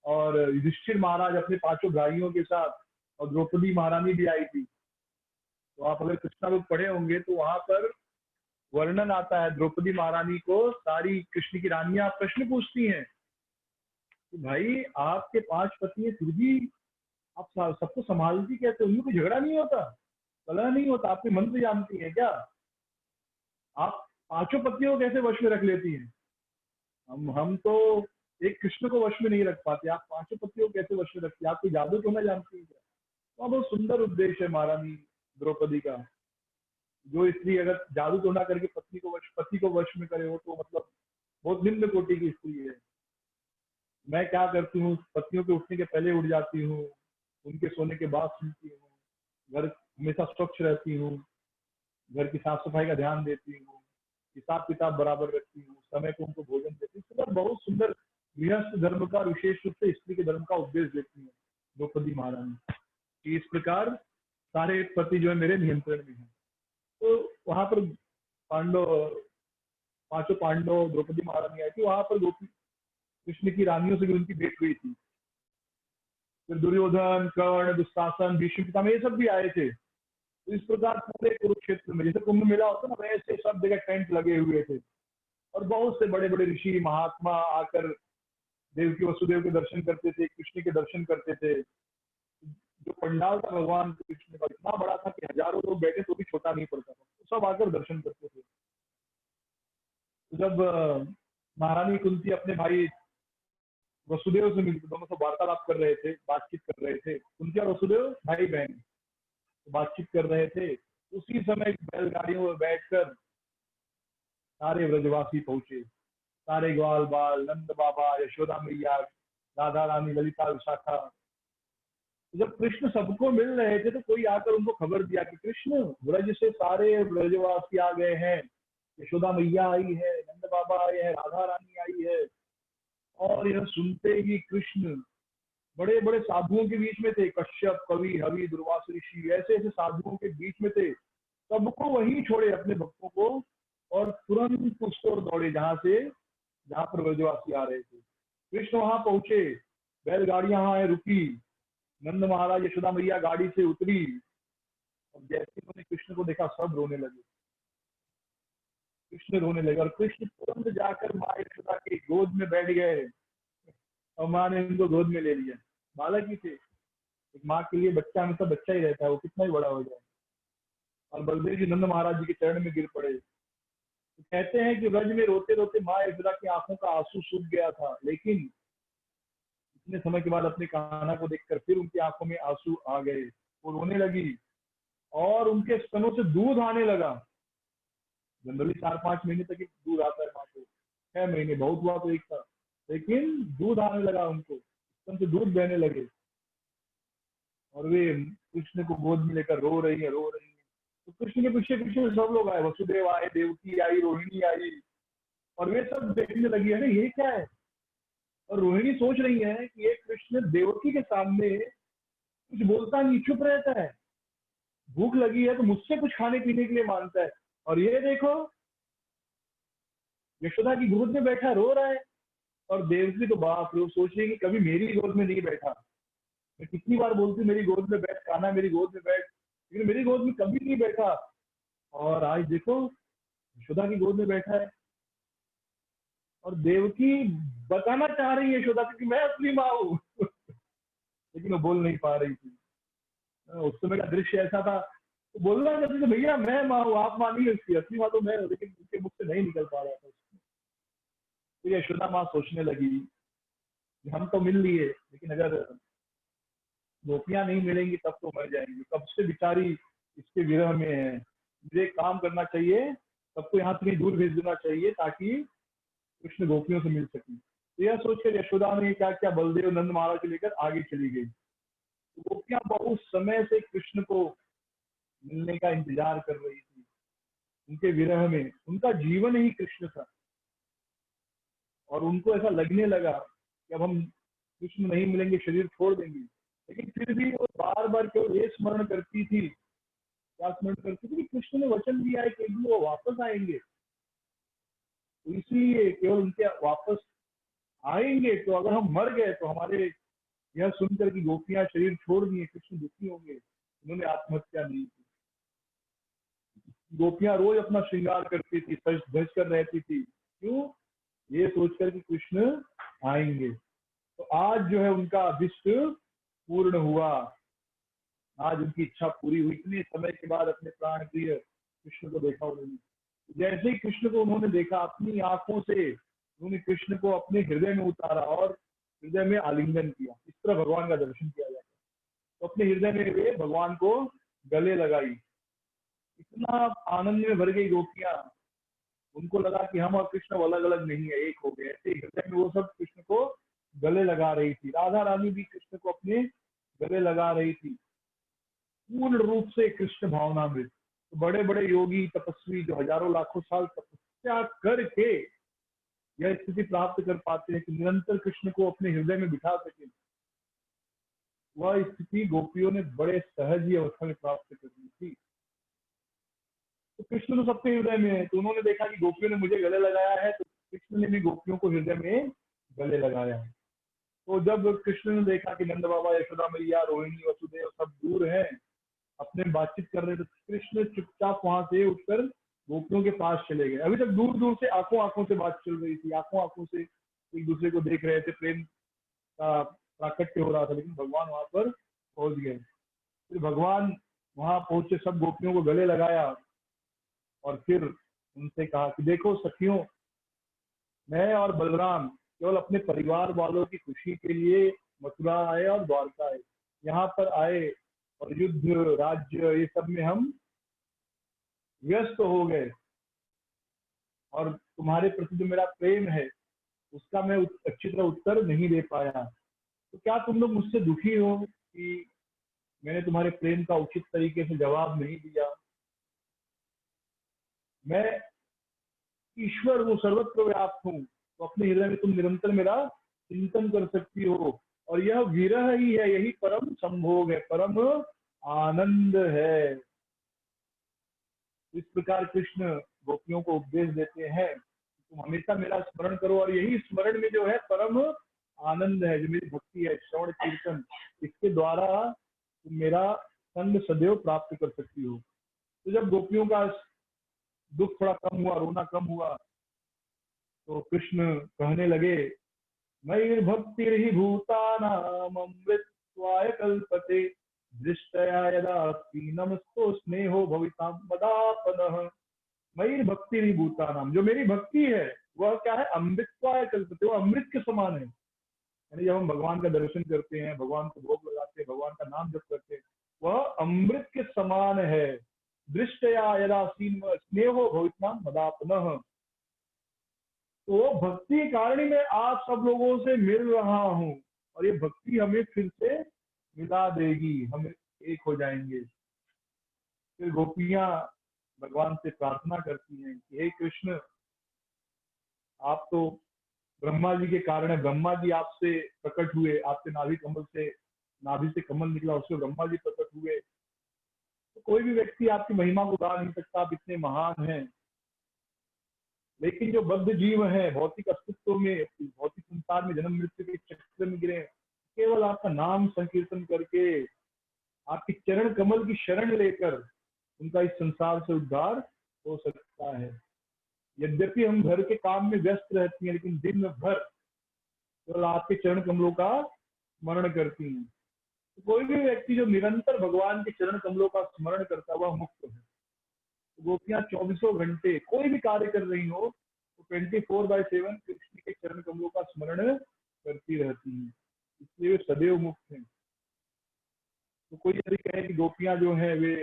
और युधिष्ठिर महाराज अपने 5 भाइयों के साथ, और द्रौपदी महारानी भी आई थी। तो आप अगर कृष्णा लोग पढ़े होंगे तो वहां पर वर्णन आता है, द्रौपदी महारानी को सारी कृष्ण की रानियां प्रश्न पूछती हैं कि भाई आपके 5 पति हैं, फिर भी आप सबको संभालती कैसे? उनमें कोई झगड़ा नहीं होता, कलह नहीं होता? आपके मंत्र जानती है क्या? आप 5 पतियों को कैसे वश में रख लेती हैं? हम तो एक कृष्ण को वश में नहीं रख पाते, आप 5 पतियों को कैसे वश में रखती है? आप कोई जादू तो मैं जानती है क्या? तो बहुत सुंदर उद्देश्य है महारानी द्रौपदी का। जो स्त्री अगर जादू टोना करके पति को वश में करे, हो तो मतलब बहुत निम्न कोटि की स्त्री है। मैं क्या करती हूँ, पतियों के उठने के पहले उठ जाती हूँ, उनके सोने के बाद सुनती हूँ, घर हमेशा स्वच्छ रहती हूँ, घर की साफ सफाई का ध्यान देती हूँ, हिसाब किताब बराबर रखती हूँ, समय को उनको भोजन देती हूँ। बहुत सुंदर गृहस्थ धर्म का, विशेष रूप से स्त्री के धर्म का उपदेश देती है द्रौपदी महारानी कि इस प्रकार सारे पति जो है मेरे नियंत्रण में है। तो वहां पर 5 पांडव द्रौपदी महारानी आई थी, वहां पर गोपी कृष्ण की रानियों से भी उनकी भेंट हुई थी। फिर दुर्योधन, कर्ण, दुशासन, भीष्म पितामह, ये सब भी आए थे। तो इस प्रकार पूरे कुरुक्षेत्र में जैसे कुंभ मेला होता ना, वैसे सब जगह टेंट लगे हुए थे और बहुत से बड़े बड़े ऋषि महात्मा आकर देवकी वसुदेव के दर्शन करते थे, कृष्ण के दर्शन करते थे। जो पंडाल था भगवान कृष्ण का इतना बड़ा था कि हजारों लोग बैठे तो भी छोटा नहीं पड़ता था, तो सब आकर दर्शन करते थे। तो जब महारानी कुंती अपने भाई वसुदेव से मिलकर दोनों से वार्तालाप कर रहे थे, बातचीत कर रहे थे, कुंती और वसुदेव भाई बहन बातचीत कर रहे थे, उसी समय बैलगाड़ियों में बैठकर सारे ब्रजवासी पहुंचे, सारे ग्वाल बाल, नंद बाबा, यशोदा मैया, राधा रानी, ललिता, विशाखा। तो जब कृष्ण सबको मिल रहे थे तो कोई आकर उनको खबर दिया कि कृष्ण, ब्रज से सारे ब्रजवासी आ गए हैं, यशोदा मैया आई है, नंद बाबा आए हैं, राधा रानी आई है। और यह सुनते ही कृष्ण बड़े बड़े साधुओं के बीच में थे, कश्यप, कवि, हवि, दुर्वास ऋषि, ऐसे ऐसे साधुओं के बीच में थे, सबको वहीं छोड़े अपने भक्तों को, और तुरंत उसको ओर दौड़े जहां पर ब्रजवासी आ रहे थे। कृष्ण वहां पहुंचे, बैलगाड़ियां वहां आए, रुकी, नंद महाराज, यशोदा मैया गाड़ी से उतरी, और जैसे उन्होंने कृष्ण को देखा सब रोने लगे, कृष्ण रोने लगे। और कृष्ण तुरंत जाकर माँ यशोदा की गोद में बैठ गए, और माँ ने उनको गोद में ले लिया। बालक ही थे, एक माँ के लिए बच्चा हमेशा बच्चा ही रहता है, वो कितना ही बड़ा हो जाए। और बलदेव जी नंद महाराज जी के चरण में गिर पड़े। तो कहते हैं कि ब्रज में रोते रोते माँ यशोदा की आंखों का आंसू सूख गया था, लेकिन इतने समय के बाद अपने कान्हा को देखकर फिर उनकी आंखों में आंसू आ गए, वो रोने लगी, और उनके स्तनों से दूध आने लगा। जनरली 4-5 महीने तक ही दूध आता है माँ को, 6 महीने बहुत हुआ तो एक था, लेकिन दूध आने लगा, उनको स्तन से दूध बहने लगे, और वे कृष्ण को गोद में लेकर रो रही है, रो रही है। तो कृष्ण के पीछे पीछे सब लोग आए, वसुदेव आए, देवकी आई, रोहिणी आई, और वे सब देखने लगी, अरे ये क्या है। और रोहिणी सोच रही है कि ये कृष्ण देवकी के सामने कुछ बोलता नहीं, चुप रहता है, भूख लगी है तो मुझसे कुछ खाने पीने के लिए मांगता है, और ये देखो यशोदा की गोद में बैठा रो रहा है। और देवकी तो बाप रे, सोच रही है कि कभी मेरी गोद में नहीं बैठा, मैं कितनी बार बोलती हूँ मेरी गोद में बैठ, कान्हा मेरी गोद में बैठ, लेकिन मेरी गोद में कभी नहीं बैठा, और आज देखो यशोदा की गोद में बैठा है। और देवकी बताना चाह रही है यशोदा को कि मैं असली माँ हूँ लेकिन वो बोल नहीं पा रही थी। उस समय का दृश्य ऐसा था, तो बोलना चाहती थी भैया मैं माँ हूँ, आप माँ नहीं है, उसकी असली माँ तो मैं हूँ, लेकिन उसके मुख से नहीं निकल पा रहा था उसमें। तो यशोदा माँ सोचने लगी कि हम तो मिल लिए, लेकिन अगर गोपियां नहीं मिलेंगी तब तो मर जाएंगी, कब से बेचारी इसके विरह में है, मुझे एक काम करना चाहिए, सबको यहाँ से कहीं दूर भेज देना चाहिए ताकि कृष्ण गोपियों से मिल सके। तो यह सोचकर यशोदा ने क्या क्या बलदेव नंद महाराज को लेकर आगे चली गई। तो गोपियां बहुत समय से कृष्ण को मिलने का इंतजार कर रही थी, उनके विरह में उनका जीवन ही कृष्ण था, और उनको ऐसा लगने लगा कि अब हम कृष्ण नहीं मिलेंगे, शरीर छोड़ देंगे, लेकिन फिर भी वो बार बार केवल ये स्मरण करती थी, क्या स्मरण करती थी कि कृष्ण ने वचन दिया है कि एक दिन वो वापस आएंगे, तो इसलिए केवल उनके वापस आएंगे, तो अगर हम मर गए तो हमारे, यह सुनकर कि गोपियां शरीर छोड़ दिए, कृष्ण दुखी होंगे, उन्होंने आत्महत्या नहीं की। गोपियां रोज अपना श्रृंगार करती थी, सज धज कर रहती थी, क्यों, ये सोचकर कि कृष्ण आएंगे। तो आज जो है उनका अभिष्ट पूर्ण हुआ, आज उनकी इच्छा पूरी हुई, इतने समय के बाद अपने प्राण प्रिय कृष्ण को देखा उन्होंने। जैसे ही कृष्ण को उन्होंने देखा, अपनी आंखों से उन्होंने कृष्ण को अपने हृदय में उतारा और हृदय में आलिंगन किया। इस तरह भगवान का दर्शन किया जाता है। तो अपने हृदय में वे भगवान को गले लगाई, इतना आनंद में भर गई गोपियां, उनको लगा कि हम और कृष्ण अलग अलग नहीं है, एक हो गए। ऐसे हृदय में वो सब कृष्ण को गले लगा रही थी। राधा रानी भी कृष्ण को अपने गले लगा रही थी, पूर्ण रूप से कृष्ण भावनामृत। तो बड़े बड़े योगी तपस्वी जो हजारों लाखों साल तपस्या करके यह स्थिति प्राप्त कर पाते हैं कि निरंतर कृष्ण को अपने हृदय में बिठा सके, वह स्थिति गोपियों ने बड़े सहज ही अवस्था में प्राप्त कर ली थी। तो कृष्ण तो सबके हृदय में है, तो उन्होंने देखा कि गोपियों ने मुझे गले लगाया है, तो कृष्ण ने भी गोपियों को हृदय में गले लगाया है। तो जब कृष्ण ने देखा कि नंद बाबा, यशोदा मैया, रोहिणी, वसुदेव सब दूर हैं, अपने बातचीत कर रहे थे, तो कृष्ण चुपचाप वहां से उठकर गोपियों के पास चले गए। अभी तक दूर दूर से आंखों आंखों से बात चल रही थी, आंखों आंखों से एक दूसरे को देख रहे थे, प्रेम का प्राकट्य हो रहा था, लेकिन भगवान वहां पर पहुंच गए। फिर भगवान वहां पहुंचे, सब गोपियों को गले लगाया, और फिर उनसे कहा कि देखो सखियों, मैं और बलराम केवल अपने परिवार वालों की खुशी के लिए मथुरा आए और द्वारका आए, यहाँ पर आए और युद्ध राज्य ये सब में हम व्यस्त हो गए। और तुम्हारे प्रति जो मेरा प्रेम है उसका मैं अच्छी तरह उत्तर नहीं दे पाया। तो क्या तुम लोग मुझसे दुखी हो कि मैंने तुम्हारे प्रेम का उचित तरीके से जवाब नहीं दिया? मैं ईश्वर हूँ, सर्वत्र व्याप्त हूँ, तो अपने हृदय में तुम निरंतर मेरा चिंतन कर सकती हो। और यह विरह ही है, यही परम संभोग है, परम आनंद है। इस प्रकार कृष्ण गोपियों को उपदेश देते हैं, तुम हमेशा मेरा स्मरण करो, और यही स्मरण में जो है परम आनंद है, जो मेरी भक्ति है, श्रवण कीर्तन, इसके द्वारा तुम मेरा संग सदैव प्राप्त कर सकती हो। तो जब गोपियों का दुख थोड़ा कम हुआ, रोना कम हुआ, तो कृष्ण कहने लगे, मयिर्भक्तिर्हि भूतानाम अमृतत्वाय कल्पते, दृष्टया यदा नमस्तो स्नेहो भवितां मदापनः। मयिर्भक्तिर्हि भूतानाम, जो मेरी भक्ति है वह क्या है, अमृतत्वाय कल्पते, वो अमृत के समान है। यानी जब हम भगवान का दर्शन करते हैं, भगवान को भोग लगाते हैं, भगवान का नाम जप करते हैं, वह अमृत के समान है। दृष्टया यदा स्नेहो भवितां मदापनः, तो भक्ति के कारण ही मैं आप सब लोगों से मिल रहा हूँ, और ये भक्ति हमें फिर से मिला देगी, हम एक हो जाएंगे। फिर गोपियां भगवान से प्रार्थना करती हैं कि हे कृष्ण, आप तो ब्रह्मा जी के कारण है, ब्रह्मा जी आपसे प्रकट हुए, आपके नाभि कमल से, नाभि से कमल निकला, उससे ब्रह्मा जी प्रकट हुए। तो कोई भी व्यक्ति आपकी महिमा को गा नहीं सकता, आप इतने महान हैं। लेकिन जो बद्ध जीव है, भौतिक अस्तित्व में, भौतिक संसार में जन्म मृत्यु के चक्र में गिरे, केवल आपका नाम संकीर्तन करके, आपकी चरण कमल की शरण लेकर उनका इस संसार से उद्धार हो सकता है। यद्यपि हम घर के काम में व्यस्त रहती हैं, लेकिन दिन भर केवल आपके चरण कमलों का स्मरण करती हैं। तो कोई भी व्यक्ति जो निरंतर भगवान के चरण कमलों का स्मरण करता है वह मुक्त है। गोपियां 24 घंटे कोई भी कार्य कर रही हो तो 24/7 कृष्ण के चरण कमलों का स्मरण करती रहती हैं, इसलिए वे सदैव मुक्त हैं। तो कोई यदि कहे कि गोपियां जो है वे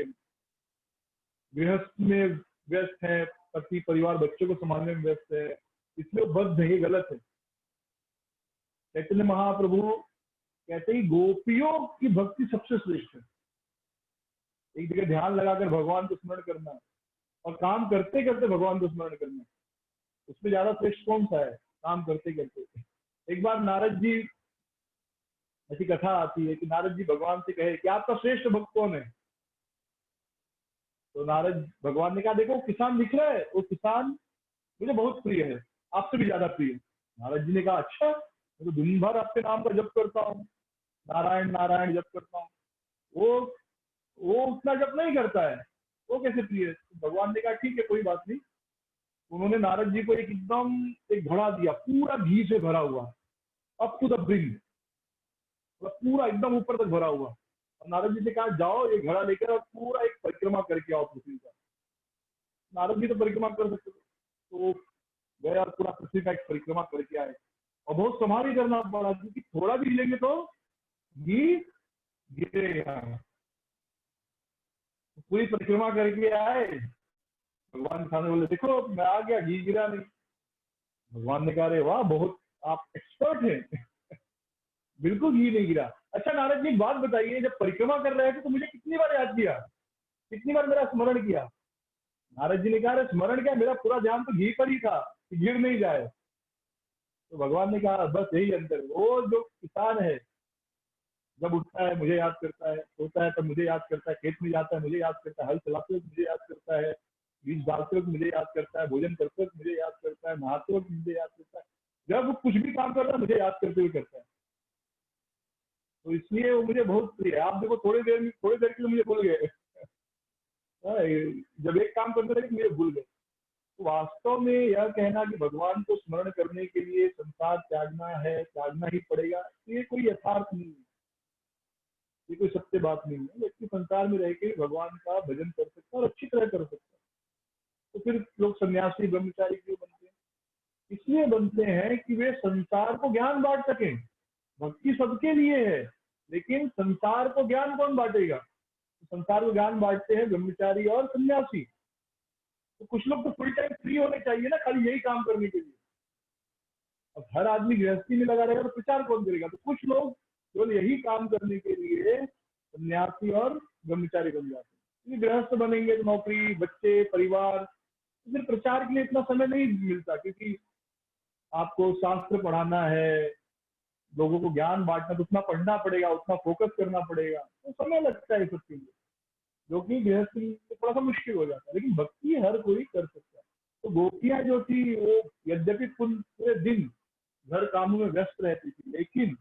गृहस्थ में व्यस्त है, पति परिवार बच्चों को संभालने में व्यस्त है, इसलिए वो बद्ध है, ये गलत है। चैतन्य महाप्रभु कहते हैं गोपियों की भक्ति सबसे श्रेष्ठ है। एक जगह ध्यान लगाकर भगवान को स्मरण करना और काम करते करते भगवान को स्मरण करना, उसमें ज्यादा श्रेष्ठ कौन सा है? काम करते करते। एक बार नारद जी, ऐसी कथा आती है कि नारद जी भगवान से कहे कि आपका श्रेष्ठ भक्त कौन है? तो नारद भगवान ने कहा, देखो किसान दिख रहा है, वो किसान मुझे बहुत प्रिय है, आपसे भी ज्यादा प्रिय है। नारद जी ने कहा, अच्छा, मैं तो दिन भर आपके नाम का जप करता हूँ, नारायण नारायण जप करता हूँ, वो उतना जप नहीं करता है, वो कैसे प्रिय है? तो भगवान ने कहा, ठीक है, कोई बात नहीं। उन्होंने नारद जी को एक घड़ा दिया, पूरा घी से भरा हुआ, अप टू द ब्रिंग, पूरा एकदम ऊपर तक भरा हुआ। और नारद जी ने कहा, जाओ ये घड़ा लेकर और पूरा एक परिक्रमा करके आओ पृथ्वी का। नारद जी तो परिक्रमा कर सकते थे, तो वो गए और पूरा पृथ्वी का एक परिक्रमा करके आए। और बहुत संभाल ही करना पड़ा, क्योंकि थोड़ा भी हिलेंगे तो घी गिरेगा। पूरी परिक्रमा करके आए, भगवान खाने बोले, देखो मैं आ गया, घी गिरा नहीं। भगवान ने कहा, अरे वाह, बहुत आप एक्सपर्ट हैं, बिल्कुल घी नहीं गिरा। अच्छा नारद जी, एक बात बताइए, जब परिक्रमा कर रहे थे तो मुझे कितनी बार याद किया, कितनी बार मेरा स्मरण किया? नारद जी ने कहा, स्मरण क्या, मेरा पूरा ध्यान तो घी पर ही था कि गिर नहीं जाए। तो भगवान ने कहा, बस यही अंतर, वो जो किसान है जब उठता है मुझे याद करता है, सोता है तब मुझे याद करता है, खेत में जाता है मुझे याद करता है, हल चलाते वक्त मुझे याद करता है, बीज डालते वक्त मुझे याद करता है, भोजन करते वक्त मुझे याद करता है, नहाते वक्त मुझे याद करता है, जब कुछ भी काम करता है मुझे याद करते हुए करता है। तो इसलिए वो मुझे बहुत प्रिय है। आप देखो, थोड़ी देर के लिए मुझे भूल गए, जब एक काम करते रहे मुझे भूल गए। तो वास्तव में यह कहना कि भगवान को स्मरण करने के लिए संसार त्यागना है, त्यागना ही पड़ेगा, ये कोई यथार्थ नहीं है, ये कोई सत्य बात नहीं है। व्यक्ति संसार में रह के भगवान का भजन कर सकता है और अच्छी तरह कर सकता है। तो फिर लोग सन्यासी ब्रह्मचारी क्यों बनते हैं? इसलिए बनते हैं कि वे संसार को ज्ञान बांट सकें। भक्ति सबके लिए है, लेकिन संसार को ज्ञान कौन बांटेगा? तो संसार को ज्ञान बांटते हैं ब्रह्मचारी और सन्यासी। तो कुछ लोग तो फुल टाइम फ्री होने चाहिए ना, खाली यही काम करने के लिए। अब हर आदमी गृहस्थी में लगा रहेगा तो प्रचार कौन करेगा? तो कुछ लोग केवल यही काम करने के लिए सन्यासी और ब्रह्मचारी बन जाते हैं। गृहस्थ बनेंगे तो नौकरी, बच्चे, परिवार, तो फिर प्रचार के लिए इतना समय नहीं मिलता, क्योंकि आपको शास्त्र पढ़ाना है, लोगों को ज्ञान बांटना, तो उतना पढ़ना पड़ेगा, उतना फोकस करना पड़ेगा, तो समय लगता है सब चीजें, जो कि गृहस्थी में थोड़ा सा मुश्किल हो जाता है। लेकिन भक्ति हर कोई कर सकता है। तो गोपियां जो थी वो यद्यपि पूरे दिन घर कामों में व्यस्त रहती थी, लेकिन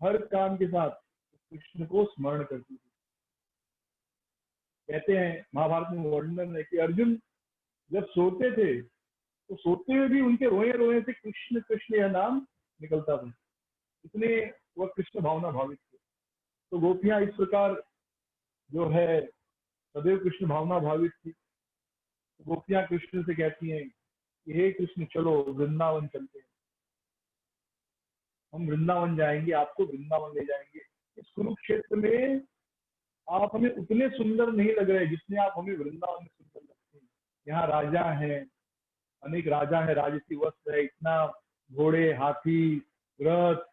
हर काम के साथ कृष्ण को स्मरण करती थी। कहते हैं, महाभारत में वर्णन है कि अर्जुन जब सोते थे तो सोते हुए भी उनके रोए रोए से कृष्ण कृष्ण यह नाम निकलता था, इतने वह कृष्ण भावना भावित थे। तो गोपियां इस प्रकार जो है सदैव कृष्ण भावना भावित थी। तो गोपियां कृष्ण से कहती हैं कि हे कृष्ण, चलो वृंदावन चलते हैं, हम वृंदावन जाएंगे, आपको वृंदावन ले जाएंगे। इस कुरुक्षेत्र में आप हमें उतने सुंदर नहीं लग रहे जितने आप हमें वृंदावन में सुंदर लगते हैं। यहाँ राजा हैं, अनेक राजा है, राजसी वस्त्र है, इतना घोड़े, हाथी, रथ,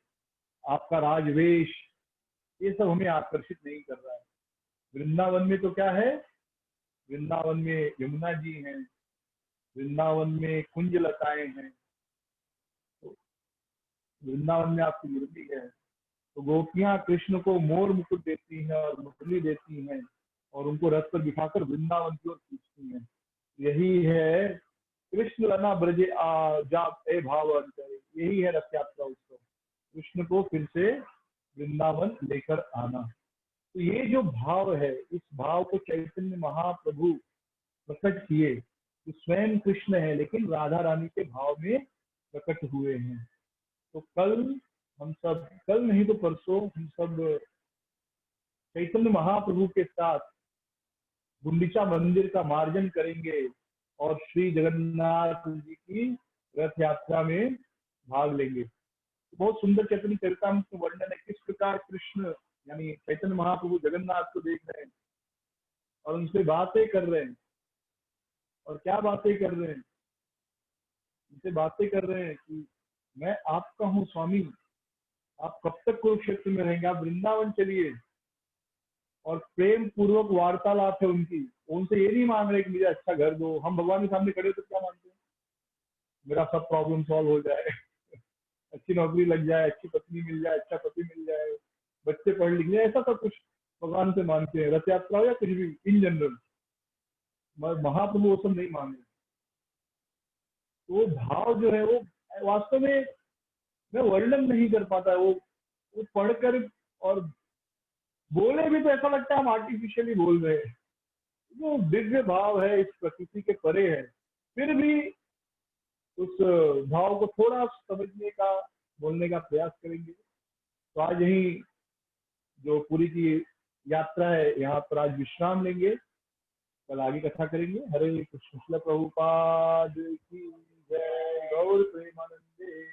आपका राजवेश, ये सब हमें आकर्षित नहीं कर रहा है। वृंदावन में तो क्या है, वृंदावन में यमुना जी हैं, वृंदावन में कुंज लताएं हैं, तो वृंदावन में आपकी मुरली है। तो गोपियां कृष्ण को मोर मुकुट देती हैं और मुरली देती हैं और उनको रथ पर बिठाकर वृंदावन की ओर खींचती हैं। यही है कृष्ण लना ब्रजे आ जा ए भाव अंतर, यही है रथ यात्रा उत्सव, कृष्ण को फिर से वृंदावन लेकर आना। तो ये जो भाव है, इस भाव को चैतन्य महाप्रभु प्रकट किए, तो स्वयं कृष्ण है लेकिन राधा रानी के भाव में प्रकट हुए हैं। तो कल हम सब, कल नहीं तो परसों हम सब चैतन्य महाप्रभु के साथ गुंडीचा मंदिर का मार्जन करेंगे और श्री जगन्नाथ जी की रथ यात्रा में भाग लेंगे। बहुत सुंदर चैतन्य चरितामृत में वर्णन है किस प्रकार कृष्ण यानी चैतन्य महाप्रभु जगन्नाथ को देख रहे हैं और उनसे बातें कर रहे हैं। और क्या बातें कर रहे हैं? उनसे बातें कर रहे हैं कि मैं आपका हूँ स्वामी, आप कब तक कुरुक्षेत्र में रहेंगे, आप वृंदावन चलिए। और प्रेम पूर्वक वार्तालाप है उनकी, उनसे ये नहीं मांग रहे कि मुझे अच्छा घर दो। हम भगवान के सामने खड़े तो क्या मांगते हैं, मेरा सब प्रॉब्लम सॉल्व हो जाए, अच्छी नौकरी लग जाए, अच्छी पत्नी मिल जाए, अच्छा पति मिल जाए, बच्चे पढ़ लिख जाए, ऐसा सब कुछ भगवान से मांगते हैं, रथ यात्रा हो या कुछ भी इन जनरल। महाप्रभु वो सब नहीं मांगे। तो वो भाव जो है वो वास्तव में मैं वर्णन नहीं कर पाता है। वो पढ़कर और बोले भी तो ऐसा लगता है हम आर्टिफिशियली बोल रहे हैं। जो दिव्य भाव है इस प्रकृति के परे है, फिर भी उस भाव को थोड़ा समझने का, बोलने का प्रयास करेंगे। तो आज यही जो पूरी की यात्रा है यहाँ पर आज विश्राम लेंगे, कल आगे कथा करेंगे। हरे कृष्ण प्रभुपाद की जय, गौर प्रेमानंदे।